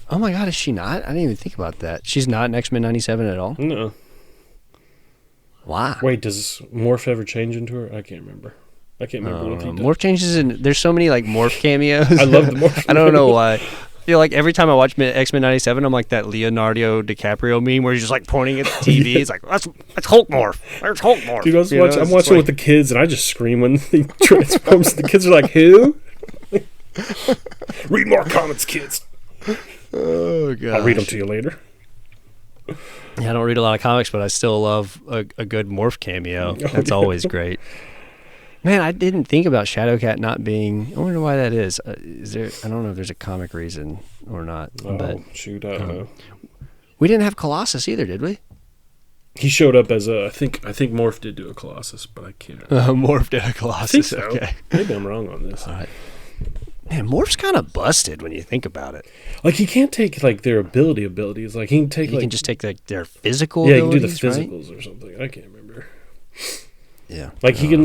Oh my God, is she not? I didn't even think about that. She's not in X-Men 97 at all? No. Why? Wait, does Morph ever change into her? I can't remember. I can't remember what he did. Morph changes in. There's so many Morph cameos. I love the Morph. I don't know why. I feel every time I watch X-Men 97, I'm like that Leonardo DiCaprio meme where he's just pointing at the TV. It's that's Hulk Morph. There's Hulk Morph. Dude, I'm watching with the kids, and I just scream when he transforms. The kids are like, "Who?" Read more comments, kids. Oh God! I'll read them to you later. Yeah, I don't read a lot of comics, but I still love a good Morph cameo. That's always great. Man, I didn't think about Shadowcat not being. I wonder why that is. Is there? I don't know if there's a comic reason or not. Oh, but, shoot, I don't know. We didn't have Colossus either, did we? He showed up as a. I think Morph did do a Colossus, but I can't. Morph did a Colossus. I think so. Okay. Maybe I'm wrong on this. All right. Man, Morph's kind of busted when you think about it. He can't take their abilities. He can take. He can just take their physical. Yeah, he can do the abilities, physicals or something. I can't remember. Yeah. He can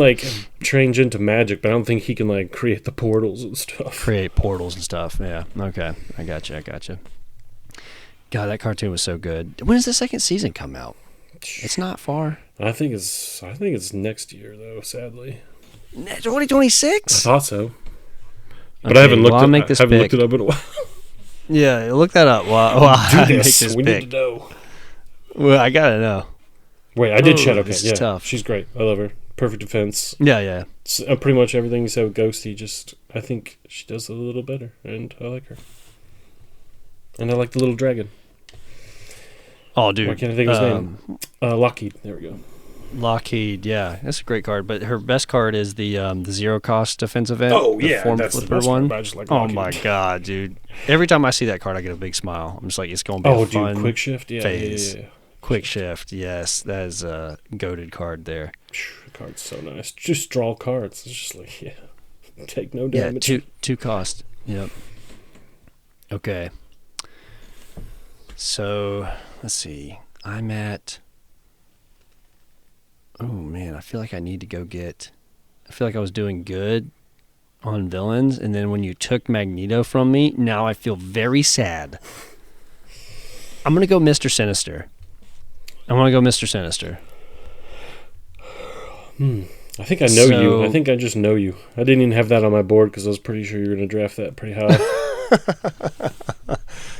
change into magic, but I don't think he can create the portals and stuff. Create portals and stuff. Yeah. Okay. I gotcha. God, that cartoon was so good. When does the 2nd season come out? It's not far. I think it's next year though. Sadly. 2026. I thought so. But okay, I haven't looked. I'll make this haven't pick. looked it up in a while. Yeah, look that up. While I make this we pick. need to know. Well, I gotta know. Wait, I did This Shadowcat. is Yeah, tough. she's great. I love her. Perfect defense. Yeah. Pretty much everything you said with Ghosty. I think she does it a little better, and I like her. And I like the little dragon. Oh, dude. Why can't I think of his name? Lockheed. There we go. Lockheed, yeah, that's a great card. But her best card is the 0 cost defense event. Oh the yeah, form that's the flipper best one. Card, I just like Oh Lockheed. my God, dude! Every time I see that card, I get a big smile. I'm just like, it's going to be a fun quick shift. Yeah, phase. yeah. Quick Shift, yes. That is a goated card there. The card's so nice. Just draw cards. It's just like, yeah. Take no Yeah, damage. two cost. Yep. Okay. So, let's see. I'm at... Oh, man. I feel like I need to go get... I feel like I was doing good on villains, and then when you took Magneto from me, now I feel very sad. I'm going to go Mr. Sinister. I think I know you. I think I just know you. I didn't even have that on my board because I was pretty sure you were going to draft that pretty high.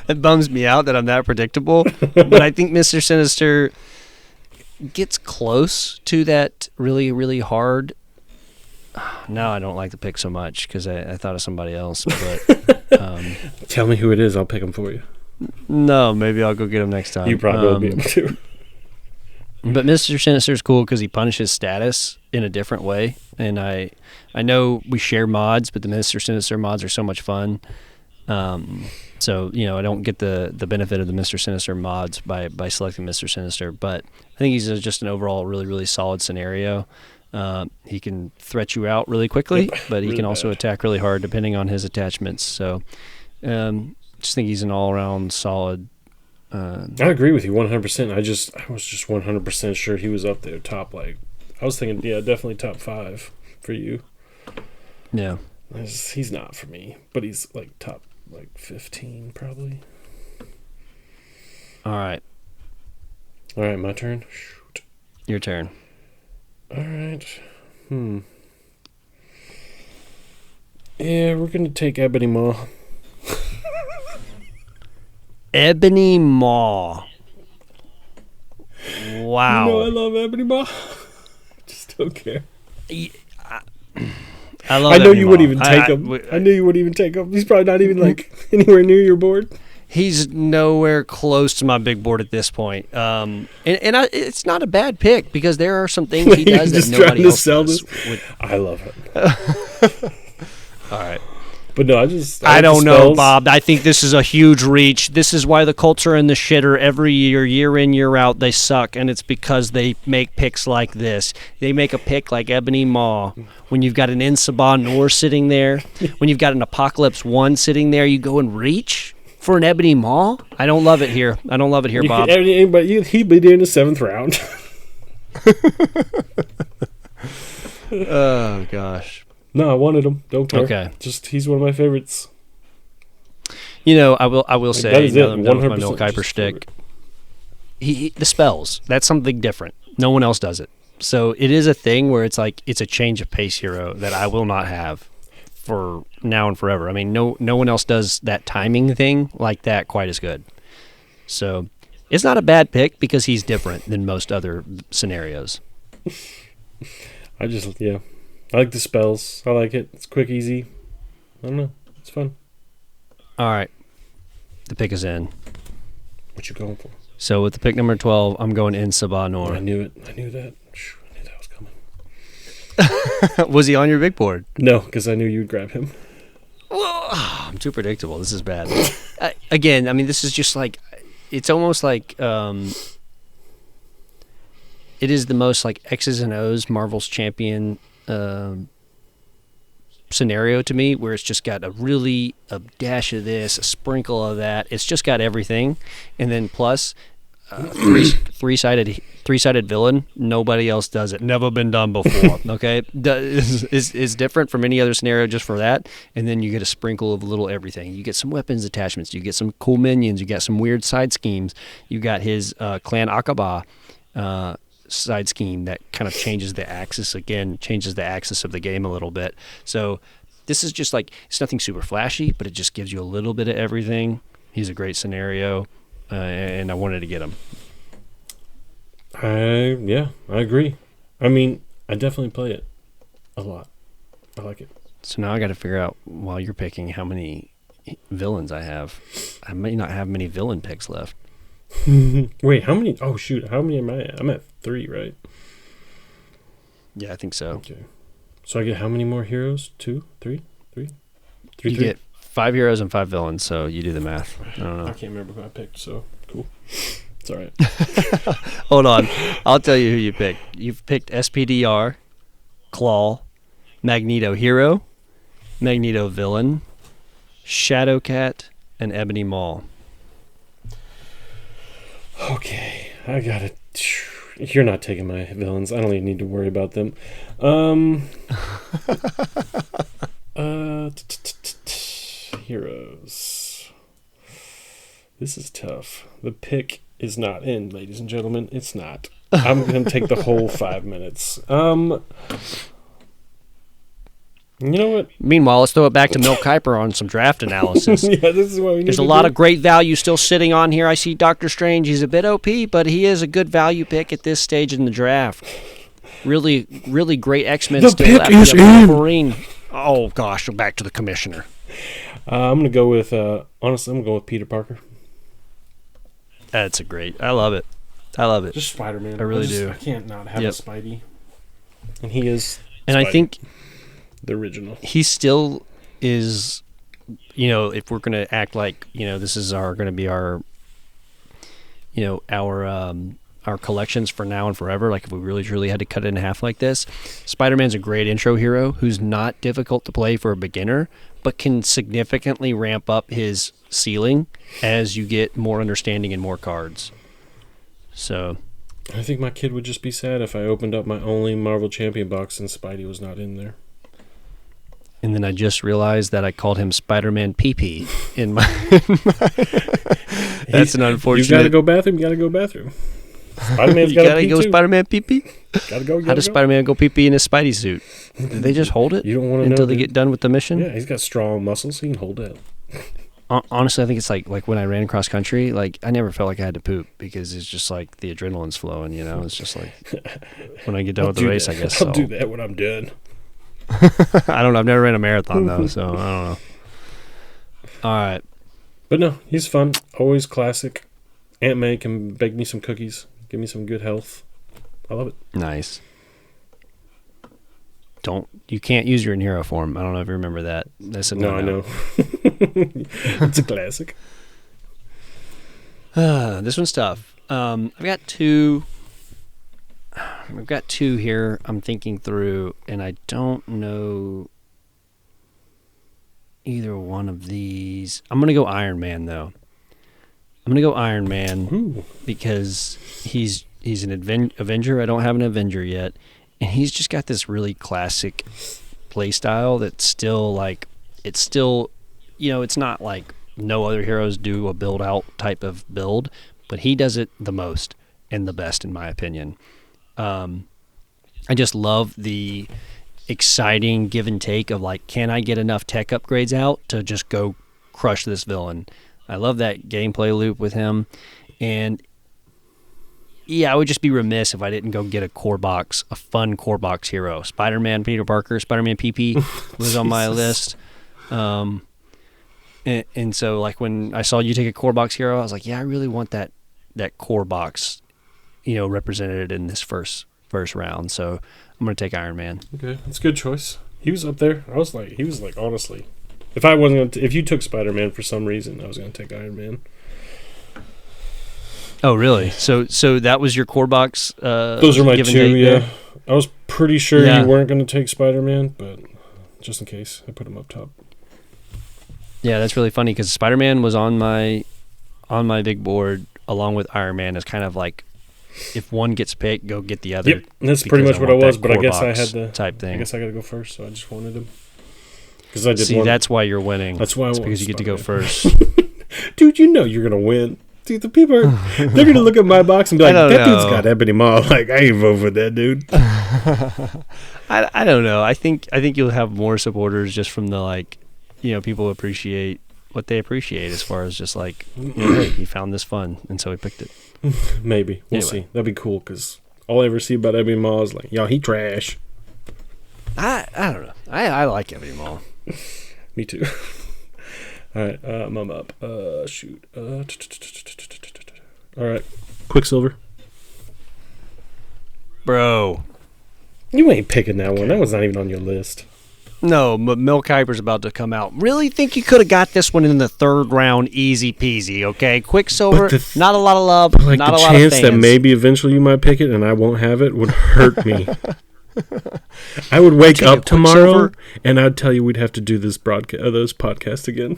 It bums me out that I'm that predictable, but I think Mr. Sinister gets close to that really, really hard. Now I don't like the pick so much because I thought of somebody else. But Tell me who it is. I'll pick him for you. No, maybe I'll go get him next time. You probably will be able to. But Mr. Sinister is cool because he punishes status in a different way. And I know we share mods, but the Mr. Sinister mods are so much fun. So, I don't get the benefit of the Mr. Sinister mods by selecting Mr. Sinister. But I think he's just an overall really, really solid scenario. He can threat you out really quickly, but he can also attack really hard depending on his attachments. So just think he's an all-around solid. I agree with you 100%. I was just 100% sure he was up there top. I was thinking, yeah, definitely top 5 for you. Yeah. He's not for me, but he's top 15 probably. All right, my turn. Shoot. Your turn. All right. Yeah, we're gonna take Ebony Maw. Ebony Maw. Wow. I love Ebony Maw. Just don't care. I love. I know Ebony you Maw. wouldn't even take him. I knew you wouldn't even take him. He's probably not even anywhere near your board. He's nowhere close to my big board at this point. It's not a bad pick because there are some things he does that nobody else does. I love it. All right. But no, I don't know, Bob. I think this is a huge reach. This is why the Colts are in the shitter every year in, year out. They suck, and it's because they make picks like this. They make a pick like Ebony Maw. When you've got an Insabah Noor sitting there, when you've got an Apocalypse 1 sitting there, you go and reach for an Ebony Maw? I don't love it here. Bob. But he'd be there in the 7th round. Oh, gosh. No, I wanted him. Don't care. Okay. Just he's one of my favorites. I will say, that is now that I'm done with my 100% Mel Kiper shtick, the spells, that's something different. No one else does it. So it is a thing where it's it's a change of pace hero that I will not have for now and forever. I mean, no one else does that timing thing like that quite as good. So it's not a bad pick because he's different than most other scenarios. I like the spells. I like it. It's quick, easy. I don't know. It's fun. All right. The pick is in. What you going for? So with the pick number 12, I'm going Insabah Noor. I knew it. I knew that. I knew that was coming. Was he on your big board? No, because I knew you'd grab him. I'm too predictable. This is bad. Again, I mean, this is just it's almost like it is the most X's and O's Marvel's Champion scenario to me, where it's just got a dash of this, a sprinkle of that. It's just got everything, and then plus three-sided villain. Nobody else does it. Never been done before. Okay, is different from any other scenario just for that. And then you get a sprinkle of a little everything. You get some weapons attachments. You get some cool minions. You got some weird side schemes. You got his Clan Aqaba side scheme that kind of changes the axis of the game a little bit. So this is just it's nothing super flashy, but it just gives you a little bit of everything. He's a great scenario, and I wanted to get him. I agree. I mean, I definitely play it a lot. I like it. So now I got to figure out, while you're picking, how many villains I have. I may not have many villain picks left. Wait, how many? Oh, shoot. How many am I at? I'm at 3, right? Yeah, I think so. Okay. So I get how many more heroes? 2? 3? 3? You get 5 heroes and 5 villains, so you do the math. I don't know. I can't remember who I picked, so cool. It's all right. Hold on. I'll tell you who you picked. You've picked SPDR, Claw, Magneto Hero, Magneto Villain, Shadowcat, and Ebony Maw. Okay, I got it. You're not taking my villains. I don't even need to worry about them. Heroes. This is tough. The pick is not in, ladies and gentlemen. It's not. I'm going to take the whole 5 minutes. You know what? Meanwhile, let's throw it back to Mel Kiper on some draft analysis. Yeah, this is what we need. There's a lot of great value still sitting on here. I see Doctor Strange. He's a bit OP, but he is a good value pick at this stage in the draft. Really, really great X-Men the still pick left. is in. Wolverine. Oh, gosh. Back to the commissioner. I'm going to go with, honestly, I'm going to go with Peter Parker. That's a great. I love it. I love it. Just Spider-Man. I really do. I can't not have a Spidey. And he is And Spidey, I think the original. he still is, if we're going to act like, this is going to be our, our collections for now and forever, like if we really truly had to cut it in half like this, Spider-Man's a great intro hero who's not difficult to play for a beginner, but can significantly ramp up his ceiling as you get more understanding and more cards. So I think my kid would just be sad if I opened up my only Marvel Champion box and Spidey was not in there. And then I just realized that I called him Spider-Man PP in my That's an unfortunate. You gotta go bathroom. Spider-Man's you gotta gotta pee go too. Spider-Man PP. Gotta go. How does Spider-Man go PP in his Spidey suit? Did they just hold it You don't want to until know, they dude. get done with the mission? Yeah, he's got strong muscles. He can hold that. Honestly, I think it's like when I ran cross country, like I never felt like I had to poop because it's just like the adrenaline's flowing, It's just like when I get done with the race, I guess. I'll do that when I'm done. I don't know. I've never ran a marathon though, so I don't know. All right. But no, he's fun. Always classic. Aunt May can bake me some cookies. Give me some good health. I love it. Nice. You can't use your in hero form. I don't know if you remember that. That's a No, I know. It's a classic. This one's tough. I've got two here I'm thinking through, and I don't know either one of these. I'm going to go Iron Man, though. I'm going to go Iron Man. Ooh. Because he's an Avenger. I don't have an Avenger yet. And he's just got this really classic play style that's still like, it's not like no other heroes do a build out type of build, but he does it the most and the best in my opinion. I just love the exciting give and take of like, can I get enough tech upgrades out to just go crush this villain? I love that gameplay loop with him. And yeah, I would just be remiss if I didn't go get a fun core box hero. Spider-Man Peter Parker, Spider-Man PP was on my list. And so like when I saw you take a core box hero, I was like, yeah, I really want that core box, represented in this first round. So I'm going to take Iron Man. Okay, that's a good choice. He was up there. He was like, honestly, if you took Spider-Man for some reason, I was going to take Iron Man. Oh, really? So that was your core box? Those are my two, yeah. There? I was pretty sure you weren't going to take Spider-Man, but just in case, I put him up top. Yeah, that's really funny because Spider-Man was on my big board along with Iron Man as kind of like, if one gets picked, go get the other. Yep, that's pretty much what I was, but I guess I had the type thing. I guess I got to go first, so I just wanted him. Because I did. See, that's why you're winning. That's why I because you get to go first. Dude, you're gonna win. Dude, the people they're gonna look at my box and be like, "That dude's got Ebony Maw." Like, I ain't vote for that dude. I don't know. I think you'll have more supporters just from the people appreciate what they appreciate as far as just like, hey, he found this fun and so he picked it. Maybe we'll see. That'd be cool because all I ever see about Ebony Maw is like, he trash. I don't know. I like Ebony Maw. Me too. All right, I'm up. Shoot. All right, Quicksilver. Bro. You ain't picking that one. That was not even on your list. No, but Mel Kiper's about to come out. Really think you could have got this one in the third round, easy peasy, okay? Quicksilver, not a lot of love, like not a the lot of fans. chance that maybe eventually you might pick it and I won't have it would hurt me. I would wake up tomorrow and I'd tell you we'd have to do this podcast again.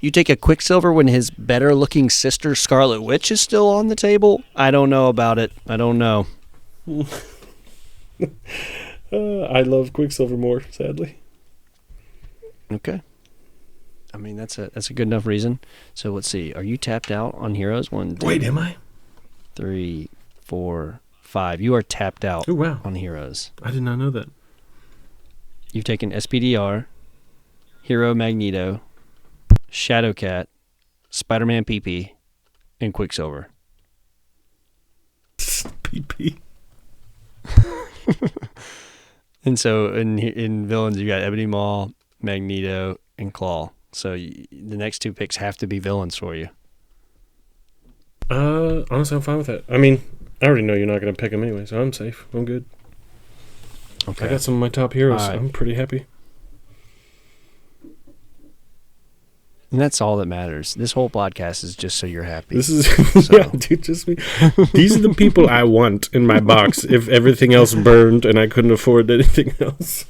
You take a Quicksilver when his better-looking sister Scarlet Witch is still on the table? I don't know about it. I don't know. I love Quicksilver more, sadly. Okay. I mean, that's a good enough reason. So let's see. Are you tapped out on Heroes? 1, 2, Wait, am I? 3, 4, 5. You are tapped out on Heroes. I did not know that. You've taken SPDR, Hero Magneto, Shadowcat, Spider-Man PP, and Quicksilver. PP. And so in villains, you got Ebony Maw, Magneto, and Claw. So the next 2 picks have to be villains for you. Honestly, I'm fine with that. I mean, I already know you're not going to pick them anyway, so I'm safe. I'm good. Okay. I got some of my top heroes. Right. I'm pretty happy. And that's all that matters. This whole podcast is just so you're happy. This is yeah, dude. Just me. These are the people I want in my box. If everything else burned and I couldn't afford anything else.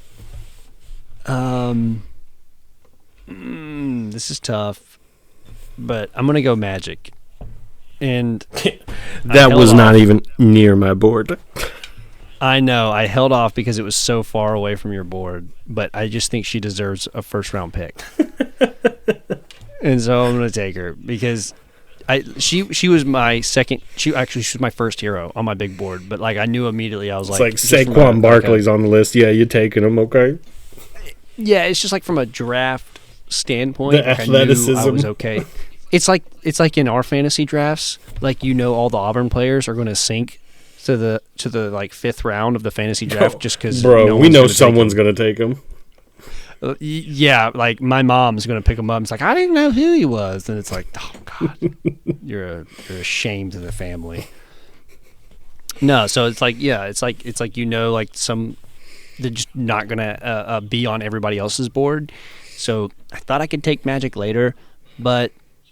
This is tough, but I'm gonna go Magic. And that was not even near my board. I know. I held off because it was so far away from your board, but I just think she deserves a first-round pick. And so I'm going to take her because she was my second. She was my first hero on my big board, but like I knew immediately. I was it's like Saquon Barkley's on the list. Yeah, you're taking him, okay? Yeah, it's just like from a draft standpoint. The athleticism. I was okay. It's like in our fantasy drafts, like all the Auburn players are going to sink to the like 5th round of the fantasy draft just because. Bro, we know someone's going to take him. Yeah, like my mom's going to pick him up. It's like, I didn't know who he was. And it's like, oh, God, you're a shame to the family. No, so it's like, yeah, it's like like some, they're just not going to be on everybody else's board. So I thought I could take Magic later, but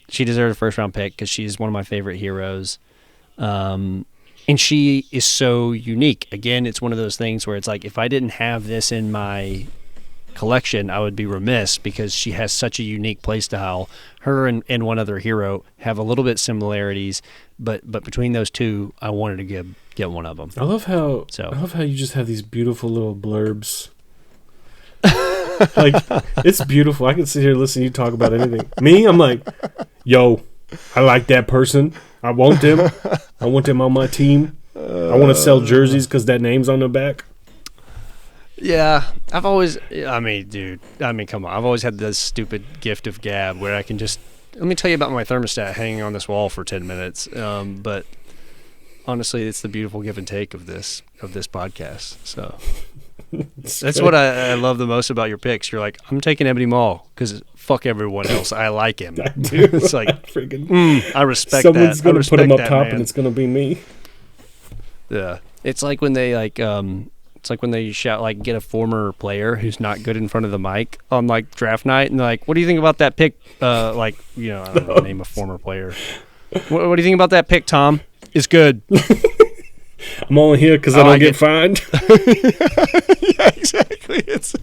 she deserves a first-round pick because she's one of my favorite heroes. And she is so unique. Again, it's one of those things where it's like, if I didn't have this in my collection, I would be remiss because she has such a unique play style. Her and one other hero have a little bit similarities, but between those two, I wanted to get one of them. I love how you just have these beautiful little blurbs. Like, it's beautiful. I can sit here and listen to you talk about anything. Me, I'm like, yo, I like that person. I want them. I want them on my team. I want to sell jerseys because that name's on the back. Yeah, come on. I've always had this stupid gift of gab where I can just, let me tell you about my thermostat hanging on this wall for 10 minutes. But honestly, it's the beautiful give and take of this podcast. So that's what I love the most about your picks. You're like, I'm taking Ebony Maw because fuck everyone else. I like him. I do. It's like, I respect someone's that. Someone's going to put him up top man. and it's going to be me. Yeah. It's like when they it's like when they shout, like, get a former player who's not good in front of the mic on, like, draft night, and they're like, what do you think about that pick? I don't know, name a former player. What do you think about that pick, Tom? It's good. I'm only here because I don't get fined. Yeah, exactly. It's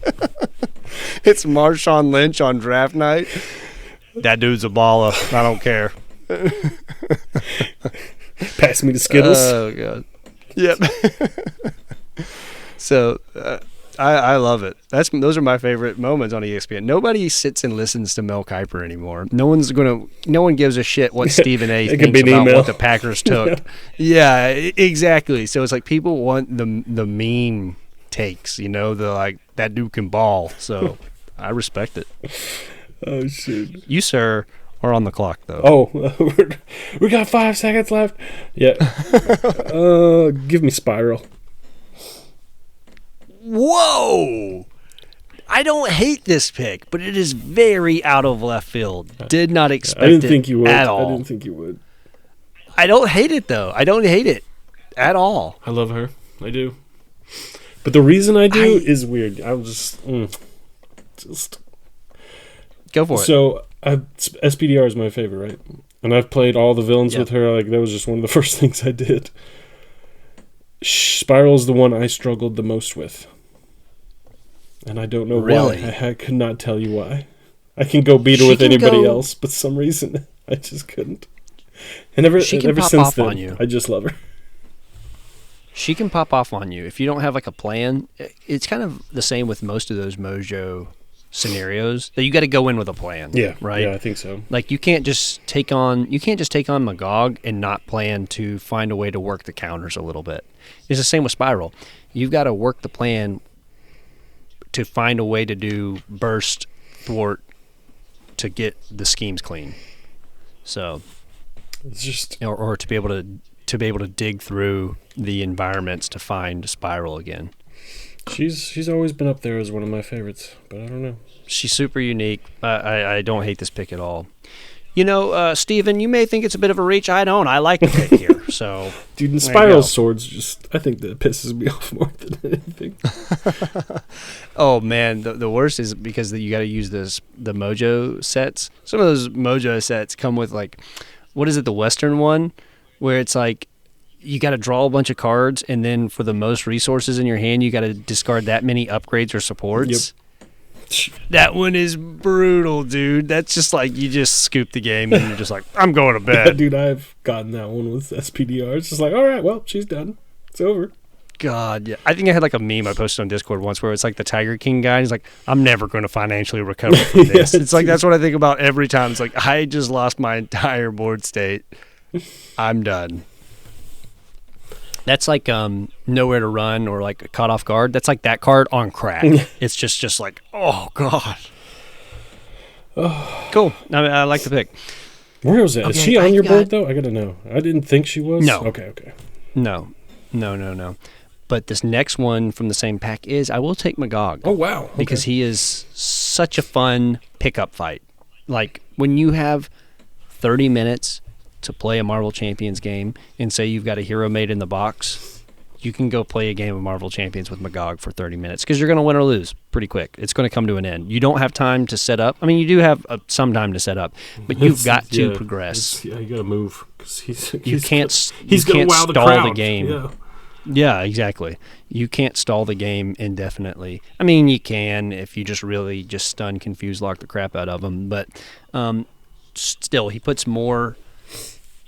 Marshawn Lynch on draft night. That dude's a baller. I don't care. Pass me the Skittles. Oh, God. Yep. So I love it. Those are my favorite moments on ESPN. Nobody sits and listens to Mel Kiper anymore. No one gives a shit what Stephen A. thinks about what the Packers took. Yeah, exactly. So it's like people want the meme takes, the like that dude can ball. So I respect it. Oh shit. You, sir, are on the clock though. Oh, we got 5 seconds left. Yeah. Give me Spiral. Whoa! I don't hate this pick, but it is very out of left field. Did not expect it. I didn't think you would. At all. I didn't think you would. I don't hate it though. I don't hate it at all. I love her. I do. But the reason I do is weird. I'm just go for it. So SPDR is my favorite, right? And I've played all the villains with her. Like that was just one of the first things I did. Spiral is the one I struggled the most with, and I don't know why. I could not tell you why. I can go beat her with anybody else, but some reason I just couldn't. And ever since then, I just love her. She can pop off on you if you don't have like a plan. It's kind of the same with most of those Mojo scenarios that you got to go in with a plan. Yeah, right. Yeah, I think so. Like you can't just take on Magog and not plan to find a way to work the counters a little bit. It's the same with Spiral. You've got to work the plan to find a way to do burst, thwart, to get the schemes clean. So it's just or to be able to dig through the environments to find Spiral again. She's always been up there as one of my favorites, but I don't know. She's super unique. I don't hate this pick at all. You know, Steven, you may think it's a bit of a reach. I don't. I like the pick here. So, dude, and Spiral's swords I think that pisses me off more than anything. Oh man, the worst is because you got to use the Mojo sets. Some of those Mojo sets come with like, what is it? The Western one, where it's like you got to draw a bunch of cards, and then for the most resources in your hand, you got to discard that many upgrades or supports. Yep. That one is brutal, dude. That's just like you just scoop the game, and you're just like, I'm going to bed. Yeah, dude, I've gotten that one with SPDR. It's just like, all right, well, she's done. It's over. God, yeah. I think I had like a meme I posted on Discord once where it's like the Tiger King guy. He's like, I'm never going to financially recover from this. It's like that's what I think about every time. It's like I just lost my entire board state. I'm done. That's like Nowhere to Run or like Caught Off Guard. That's like that card on crack. It's just like, oh, God. Cool. I like the pick. Where was it? Okay, is she on your board, though? I got to know. I didn't think she was. No. Okay. No. But this next one from the same pack is I will take Magog. Oh, wow. Okay. Because he is such a fun pickup fight. Like when you have 30 minutes to play a Marvel Champions game and say you've got a hero made in the box, you can go play a game of Marvel Champions with Magog for 30 minutes because you're going to win or lose pretty quick. It's going to come to an end. You don't have time to set up. I mean, you do have some time to set up, but you've got to progress. You got to move because he's going to wow the crowd. The game. Yeah, exactly. You can't stall the game indefinitely. I mean, you can if you just really just stun, confuse, lock the crap out of them. But still, he puts more.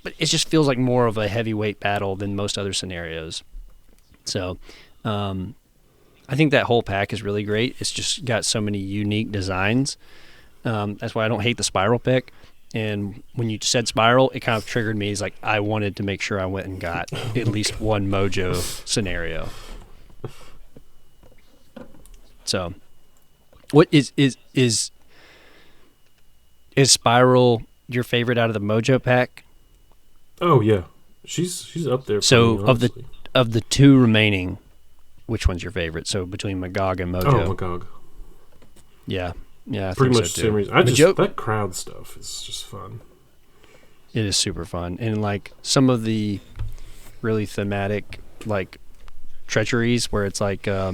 But it just feels like more of a heavyweight battle than most other scenarios. So, I think that whole pack is really great. It's just got so many unique designs. That's why I don't hate the Spiral pick. And when you said Spiral, it kind of triggered me. It's like I wanted to make sure I went and got at least one Mojo scenario. So, what is Spiral your favorite out of the Mojo pack? Oh yeah, she's up there. So of the two remaining, which one's your favorite? So between Magog and Mojo. Oh, Magog. Yeah. Yeah, I pretty think much so the too. same reason. That crowd stuff is just fun. It is super fun, and like some of the really thematic like treacheries where it's like, where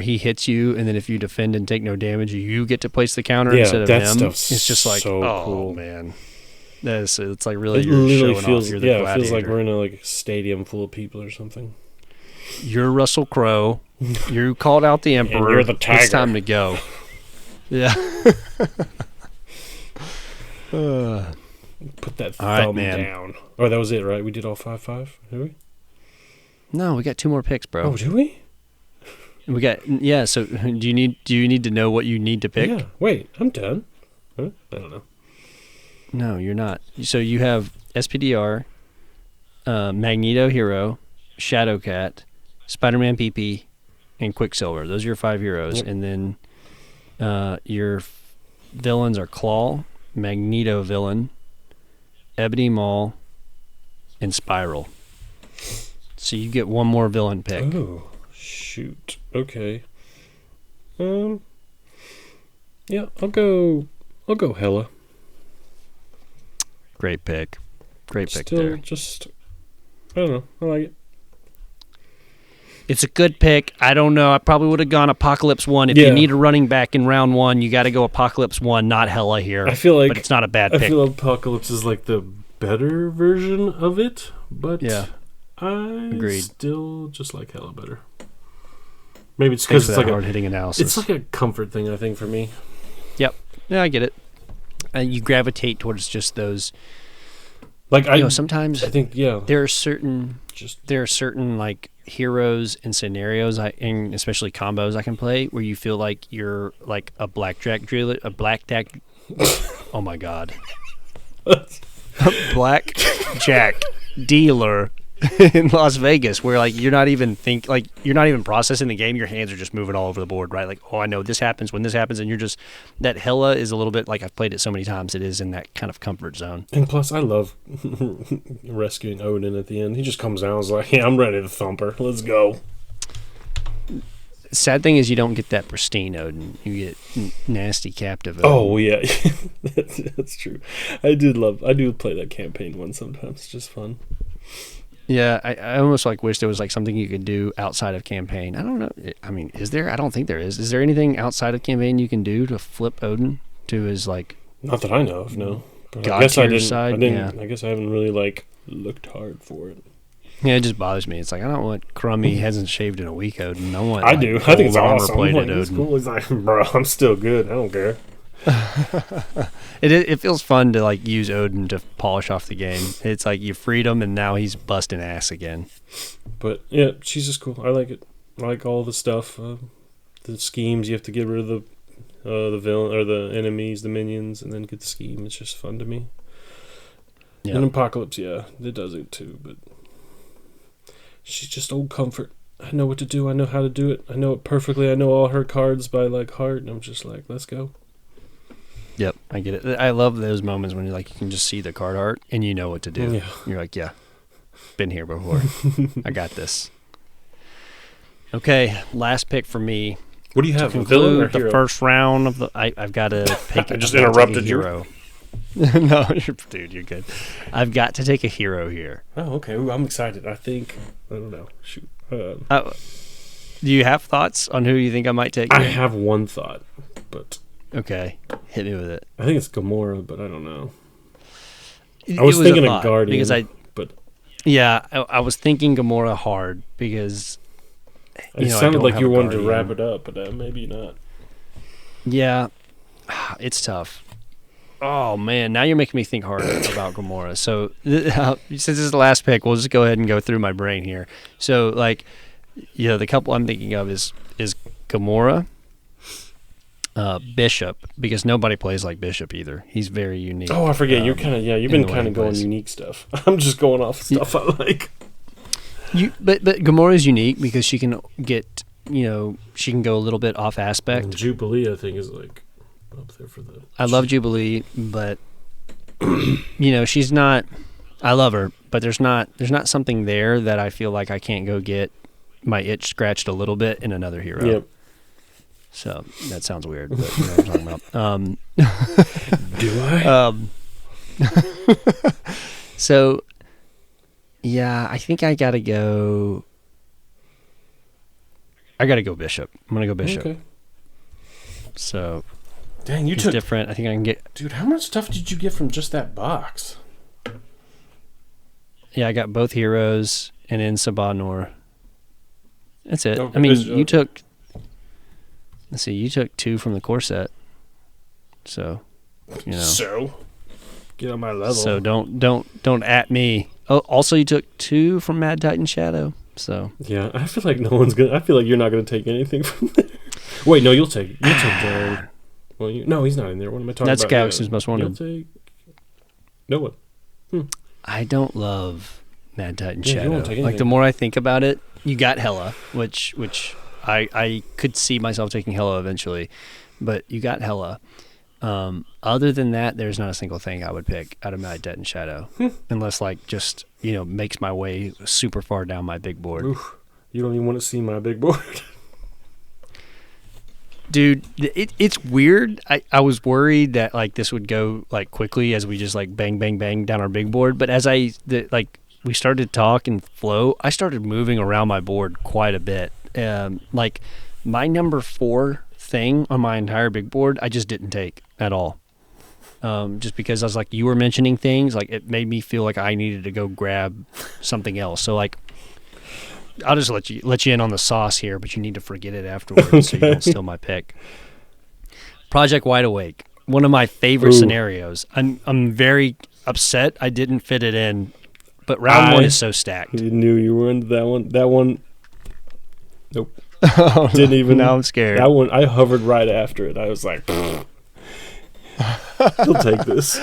he hits you, and then if you defend and take no damage, you get to place the counter instead of him. It's just like, so cool, man. It's like really it feels, off. You're it feels like we're in a stadium full of people or something. You're Russell Crowe. You called out the Emperor. And you're the Tiger. It's time to go. Yeah. Put that thumb down. Oh, that was it, right? We did all 5-5, did we? No, we got 2 more picks, bro. Oh, do we? We got So, do you need to know what you need to pick? Yeah. Wait, I'm done. Huh? I don't know. No, you're not. So you have SPDR, Magneto Hero, Shadowcat, Spider-Man PP, and Quicksilver. Those are your 5 heroes. Yep. And then your villains are Claw, Magneto villain, Ebony Maw, and Spiral. So you get one more villain pick. Oh, shoot. Okay. Yeah, I'll go Hela. Great pick. Great pick Still, there. Just, I don't know. I like it. It's a good pick. I don't know. I probably would have gone Apocalypse 1. If you need a running back in round 1, you got to go Apocalypse 1, not Hella here. I feel like, but it's not a bad pick. I feel Apocalypse is like the better version of it, but I still just like Hella better. Maybe it's because it's like hard-hitting analysis. It's like a comfort thing, I think, for me. Yep. Yeah, I get it. And you gravitate towards just those. Like sometimes I think there are certain like heroes and scenarios and especially combos I can play where you feel like you're like a blackjack dealer, oh my god, blackjack dealer in Las Vegas, where like you're not even processing the game. Your hands are just moving all over the board, right? Like, oh, I know this happens when this happens, and you're just that Hella is a little bit like I've played it so many times. It is in that kind of comfort zone. And plus, I love rescuing Odin at the end. He just comes down and is like, "Yeah, I'm ready to thump her. Let's go." Sad thing is you don't get that pristine Odin. You get nasty captive Odin. Oh yeah, that's true. I do play that campaign one sometimes. It's just fun. Yeah, I almost like wish there was like something you could do outside of campaign. I don't know. I mean, is there? I don't think there is. Is there anything outside of campaign you can do to flip Odin to his like? Not that I know of. No. But God I guess I didn't. Side? I guess I haven't really like looked hard for it. Yeah, it just bothers me. It's like I don't want crummy, hasn't shaved in a week Odin. I want. I do. I think it's awesome. Armor-plated It's cool. It's like, bro, I'm still good. I don't care. It feels fun to like use Odin to polish off the game. It's like you freed him and now he's busting ass again. But yeah, she's just cool. I like it. I like all the stuff, the schemes. You have to get rid of the villain or the enemies, the minions, and then get the scheme. It's just fun to me. Yep. And Apocalypse, it does it too. But she's just old comfort. I know what to do. I know how to do it. I know it perfectly. I know all her cards by like heart, and I'm just like, let's go. Yep, I get it. I love those moments when you can just see the card art and you know what to do. Yeah. You're like, yeah, been here before. I got this. Okay, last pick for me. What do you have? To conclude the first round of the, I've got to pick. I just interrupted you. No, dude, you're good. I've got to take a hero here. Oh, okay. Ooh, I'm excited. I don't know. Shoot. Do you have thoughts on who you think I might take? I have one thought, but. Okay, hit me with it. I think it's Gamora, but I don't know. I was thinking of Guardian, I was thinking Gamora hard because it sounded like you wanted to wrap it up, but maybe not. Yeah, it's tough. Oh man, now you're making me think hard about Gamora. So since this is the last pick, we'll just go ahead and go through my brain here. So the couple I'm thinking of is Gamora. Bishop, because nobody plays like Bishop either. He's very unique. Oh, I forget. You're kind of you've been kind of going unique stuff. I'm just going off stuff I like. But Gamora is unique because she can get she can go a little bit off aspect. And Jubilee, I think, is like up there for the. I love Jubilee, but she's not. I love her, but there's not something there that I feel like I can't go get my itch scratched a little bit in another hero. Yep. So that sounds weird, but you know what I'm talking about. Do I? So, yeah, I think I gotta go Bishop. I'm gonna go Bishop. Okay. So, dang, you took different. I think I can get. Dude, how much stuff did you get from just that box? Yeah, I got both heroes and in Sabanor. That's it. Okay, I mean, you took. Let's see, you took 2 from the core set. So, So, get on my level. So don't at me. Oh, also you took 2 from Mad Titan Shadow. So yeah, I feel like no one's gonna. I feel like you're not gonna take anything from there. Wait, no, you'll take Darren. Well, no, he's not in there. What am I talking about? That's Galaxy's Most Wanted. You'll take no one. I don't love Mad Titan Shadow. Like the more I think about it, you got Hella, which. I could see myself taking Hella eventually, but you got Hella. Other than that, there's not a single thing I would pick out of Mad Titan Shadow, unless just makes my way super far down my big board. Oof, you don't even want to see my big board, dude. It's weird. I was worried that this would go quickly as we just bang bang bang down our big board, but as we started to talk and flow, I started moving around my board quite a bit. Like my number 4 thing on my entire big board, I just didn't take at all. Just because I was like, you were mentioning things, like it made me feel like I needed to go grab something else. So like, I'll just let you in on the sauce here, but you need to forget it afterwards so you don't steal my pick. Project Wide Awake, one of my favorite scenarios. I'm very upset I didn't fit it in, but round 1 is so stacked. You knew you were into that one. That one, nope. Oh, Didn't even. Now I'm scared. That one, I hovered right after it. I was like, he'll take this.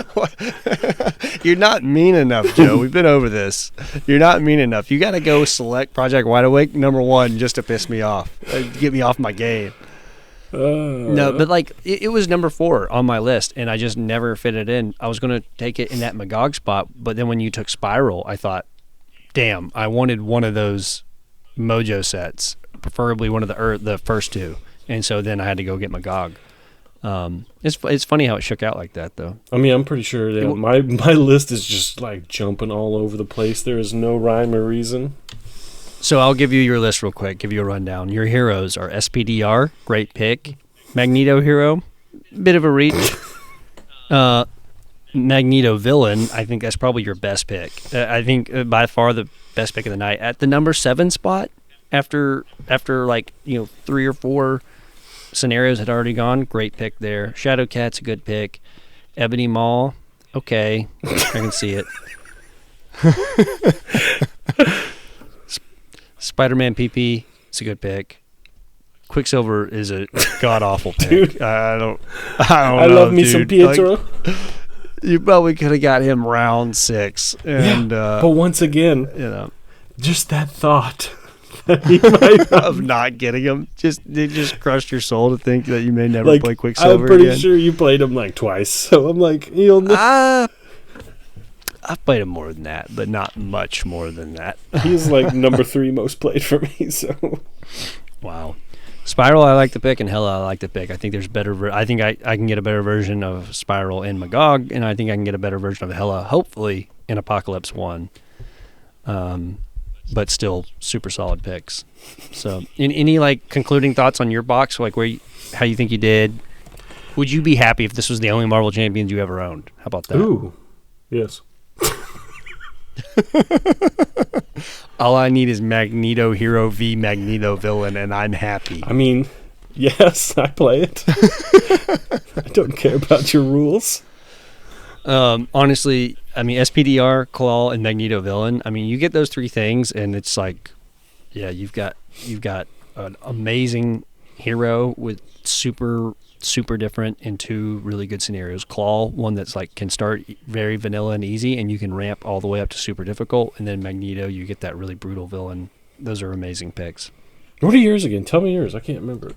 You're not mean enough, Joe. We've been over this. You're not mean enough. You got to go select Project Wide Awake number 1 just to piss me off, get me off my game. No, but like it was number 4 on my list, and I just never fit it in. I was going to take it in that Magog spot, but then when you took Spiral, I thought, damn, I wanted one of those Mojo sets, preferably one of the first 2, and so then I had to go get Magog. It's funny how it shook out like that, though. I mean, I'm pretty sure that my list is just like jumping all over the place. There is no rhyme or reason. So I'll give you your list real quick, give you a rundown. Your heroes are SPDR, great pick. Magneto hero, bit of a reach. Magneto villain, I think that's probably your best pick. I think by far the best pick of the night. At the number 7 spot, after like 3 or 4 scenarios had already gone, great pick there. Shadowcat's a good pick. Ebony Maw, okay, I can see it. Spider-Man PP, it's a good pick. Quicksilver is a god-awful pick. Dude, I don't know, love me dude. some Pietro. Like, you probably could have got him round 6. And, but once again, just that thought of not getting him, it just crushed your soul to think that you may never play Quicksilver I'm pretty again. sure you played him like twice, so I'm like, I've played him more than that, but not much more than that. He's like number 3 most played for me. So, wow. Spiral, I like the pick, and Hela, I like the pick. I think there's better. I think I can get a better version of Spiral in Magog, and I think I can get a better version of Hela, hopefully in Apocalypse 1. But still, super solid picks. So, any like concluding thoughts on your box, like how you think you did? Would you be happy if this was the only Marvel Champions you ever owned? How about that? Ooh, yes. All I need is Magneto Hero v Magneto Villain, and I'm happy. I mean, yes, I play it. I don't care about your rules. Honestly, I mean, SPDR, Claw, and Magneto Villain. I mean, you get those 3 things, and it's like, yeah, you've got an amazing hero with super different in 2 really good scenarios. Claw, one that's like can start very vanilla and easy, and you can ramp all the way up to super difficult. And then Magneto, you get that really brutal villain. Those are amazing picks. What are yours again? Tell me yours. I can't remember.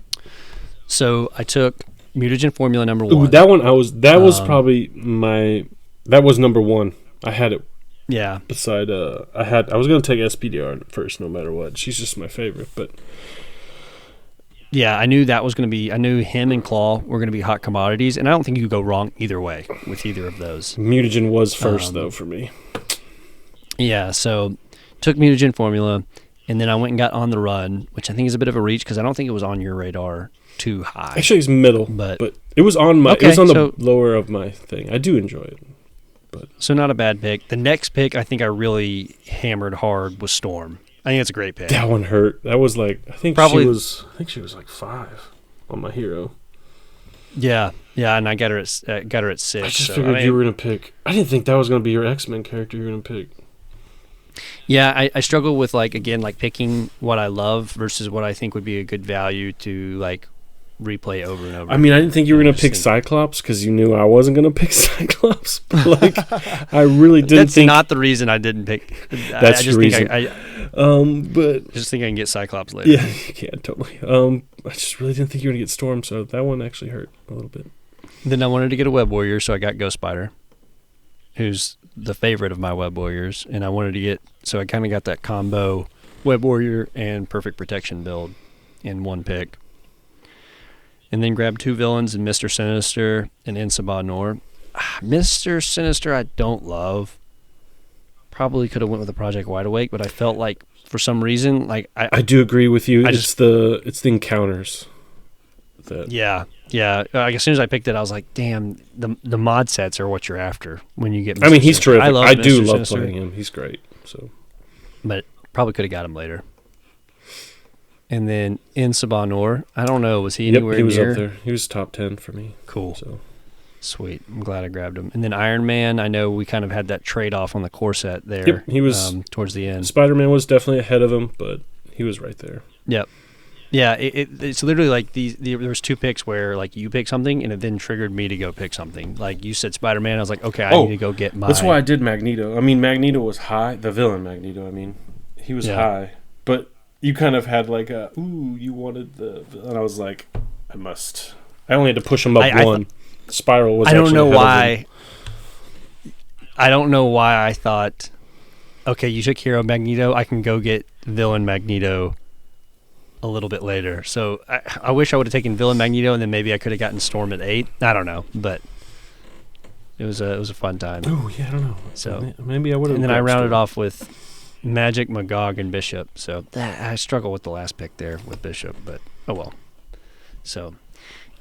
So I took Mutagen Formula number 1. Ooh, that one was probably that was number 1. I had it. Yeah. Beside I was gonna take SPDR first, no matter what. She's just my favorite, but. Yeah, I knew that was going to be. I knew him and Claw were going to be hot commodities, and I don't think you could go wrong either way with either of those. Mutagen was first, though, for me. Yeah, so took Mutagen Formula, and then I went and got On the Run, which I think is a bit of a reach because I don't think it was on your radar too high. Actually, it's middle, but it was on my. Okay, it was on the lower of my thing. I do enjoy it, but so not a bad pick. The next pick I think I really hammered hard was Storm. I think it's a great pick. That one hurt. That was like I think she was like 5 on my hero. Yeah, and I got her at 6. I just figured you were gonna pick. I didn't think that was gonna be your X-Men character you were gonna pick. Yeah, I struggle with picking what I love versus what I think would be a good value to like replay over and over. I mean, I didn't think you were going to pick Cyclops because you knew I wasn't going to pick Cyclops. But like, I really didn't think. That's not the reason I didn't pick. That's the reason. But I just think I can get Cyclops later. Yeah, you can totally. I just really didn't think you were going to get Storm, so that one actually hurt a little bit. Then I wanted to get a Web Warrior, so I got Ghost Spider, who's the favorite of my Web Warriors, and I wanted to get. So I kind of got that combo Web Warrior and Perfect Protection build in one pick. And then grabbed 2 villains in Mr. Sinister and Insaba Noor. Mr. Sinister I don't love, probably could have went with the Project Wide Awake, but I felt like for some reason, like I do agree with you. I It's the encounters. Yeah. Like as soon as I picked it, I was like, "Damn, the mod sets are what you're after when you get." Mr. I mean, he's Sinister. terrific. I do Mr. love Sinister, playing him. He's great. So, but probably could have got him later. And then in Sabanor, I don't know, was he anywhere he was near? up there. He was top 10 for me. Cool. So Sweet. I'm glad I grabbed him. And then Iron Man, I know we kind of had that trade-off on the core set there. Yep, he was towards the end. Spider-Man was definitely ahead of him, but he was right there. Yep. Yeah, it's literally like there was two picks where like you pick something and it then triggered me to go pick something. Like you said Spider-Man, I was like, okay, I need to go get my... That's why I did Magneto. I mean, Magneto was high. The villain Magneto, I mean. He was high. But you kind of had like you wanted the... And I was like, I only had to push him up one. Spiral was actually ahead of him. I don't know why I thought, okay, you took Hero Magneto, I can go get villain Magneto a little bit later. So I wish I would have taken villain Magneto and then maybe I could have gotten Storm at 8. I don't know, but it was a fun time. Oh yeah, I don't know. So maybe I would have. And then I rounded off with Magic, Magog, and Bishop. So I struggle with the last pick there with Bishop, but oh well. So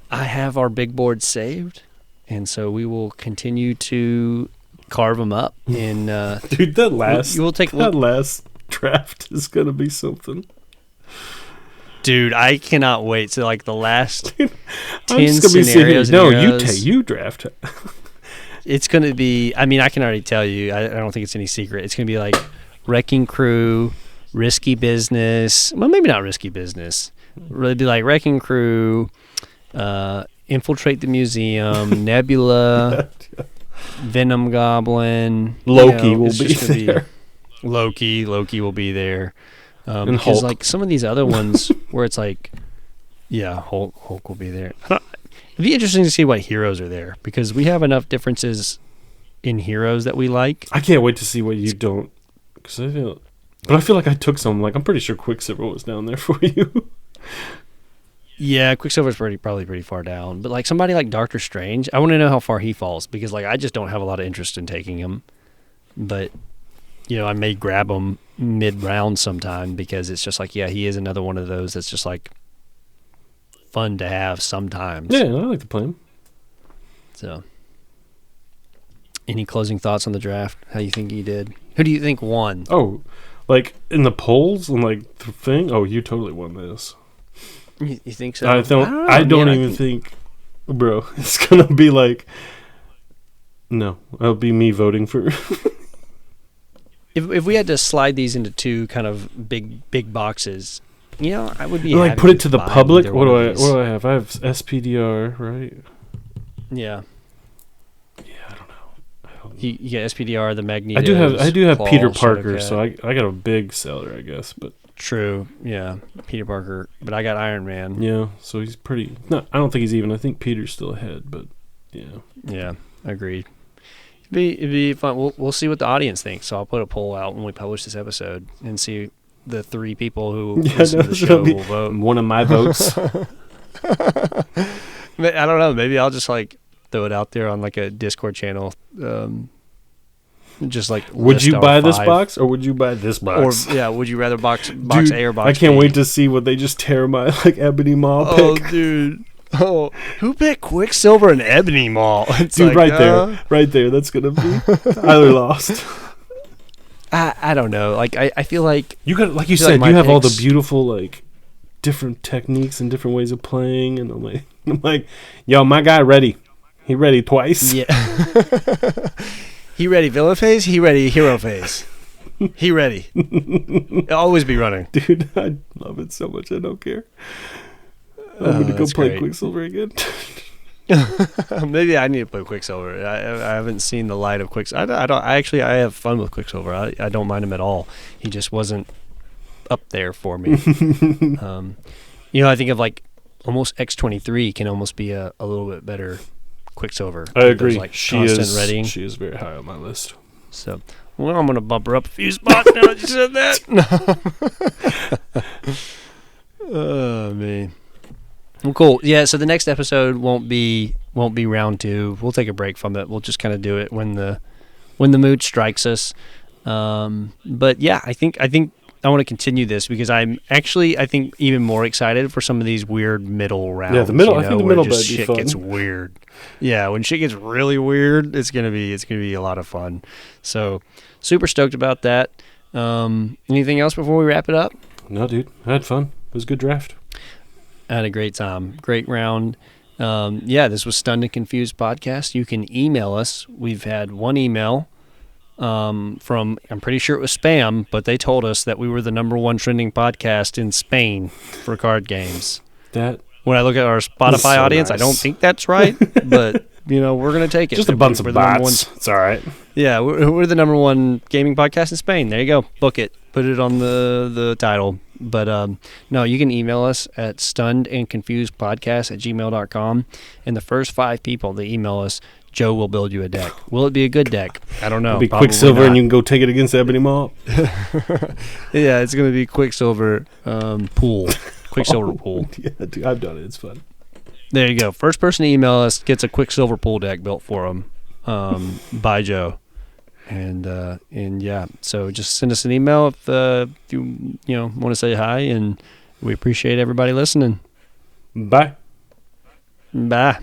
I have our big board saved, and so we will continue to carve them up. In dude, that last draft is gonna be something. Dude, I cannot wait to like the last 10 scenarios. No, you draft. It's going to be, I mean, I can already tell you, I don't think it's any secret. It's going to be like Wrecking Crew, Risky Business. Well, maybe not Risky Business. It'd be like Wrecking Crew, Infiltrate the Museum, Nebula, Venom Goblin. Loki will be there. Loki will be there. And because Hulk. like some of these other ones where it's like, yeah, Hulk will be there. It'd be interesting to see what heroes are there because we have enough differences in heroes that we like. I can't wait to see what you don't. But I feel like I took some. Like I'm pretty sure Quicksilver was down there for you. Yeah, Quicksilver's probably pretty far down. But like somebody like Doctor Strange, I want to know how far he falls because like I just don't have a lot of interest in taking him. But I may grab him mid-round sometime because it's just like, yeah, he is another one of those that's just like fun to have sometimes. Yeah, I like to play him. So, any closing thoughts on the draft? How you think he did? Who do you think won? Oh, like in the polls and like the thing? Oh, you totally won this. You think so? I don't even think, bro, it's going to be like, no, it'll be me voting for... If we had to slide these into two kind of big boxes, I would be like put it to the public. What do I have? I have SPDR, right? Yeah. Yeah, I don't know. You get SPDR, the Magneto. I do have Claw, Peter Parker, Shadowcat. so I got a big seller, I guess. But true, yeah, Peter Parker. But I got Iron Man. Yeah, so he's pretty. No, I don't think he's even. I think Peter's still ahead, but yeah. Yeah, agreed. It'd be fun. We'll see what the audience thinks. So I'll put a poll out when we publish this episode and see the 3 people who listen to the show will vote. One of my votes. I don't know. Maybe I'll just like throw it out there on like a Discord channel. Just like would you buy this box or would you buy this box? Or would you rather box dude, A or box I can't B? wait to see what they just tear my like Ebony Maw pick. Oh, dude. Oh, who picked Quicksilver and Ebony Maw? It's dude, like, right there. That's gonna be Tyler lost. I don't know. Like I feel like you got, like you said, you have all the beautiful like different techniques and different ways of playing, and I'm like, yo, my guy ready. He ready twice. Yeah. He ready villain phase. He ready hero phase. He ready. He'll always be running. Dude, I love it so much. I don't care. I'm going to go play great. Quicksilver again. Maybe I need to play Quicksilver. I haven't seen the light of Quicksilver. I have fun with Quicksilver. I don't mind him at all. He just wasn't up there for me. I think of like almost X-23 can almost be a little bit better Quicksilver. I agree. Like she readying. She is very high on my list. So, well, I'm going to bump her up a few spots now that you said that. Oh, man. Well, cool. Yeah, so the next episode won't be round 2. We'll take a break from it. We'll just kind of do it when the mood strikes us. But yeah, I think I want to continue this because I'm actually, I think, even more excited for some of these weird middle rounds. Yeah, the middle. I think the middle just might be shit fun. gets weird. Yeah, when shit gets really weird, it's gonna be a lot of fun. So, super stoked about that. Anything else before we wrap it up? No, dude, I had fun. It was a good draft. I had a great time. Great round. Yeah, this was Stunned and Confused podcast. You can email us. We've had one email from, I'm pretty sure it was spam, but they told us that we were the #1 trending podcast in Spain for card games. That When I look at our Spotify so audience, nice. I don't think that's right, but we're going to take it. just a bunch of We're the number bots. It's all right. Yeah, we're the #1 gaming podcast in Spain. There you go. Book it. Put it on the title. But no, you can email us at stunnedandconfusedpodcast@gmail.com. And the first 5 people that email us, Joe will build you a deck. Will it be a good deck? I don't know. It'll be Probably Quicksilver, not. and you can go take it against Ebony Maw. Yeah, it's going to be Quicksilver pool. Quicksilver pool. Yeah, dude, I've done it. It's fun. There you go. First person to email us gets a Quicksilver pool deck built for them by Joe. And yeah, so just send us an email if you want to say hi, and we appreciate everybody listening. Bye. Bye.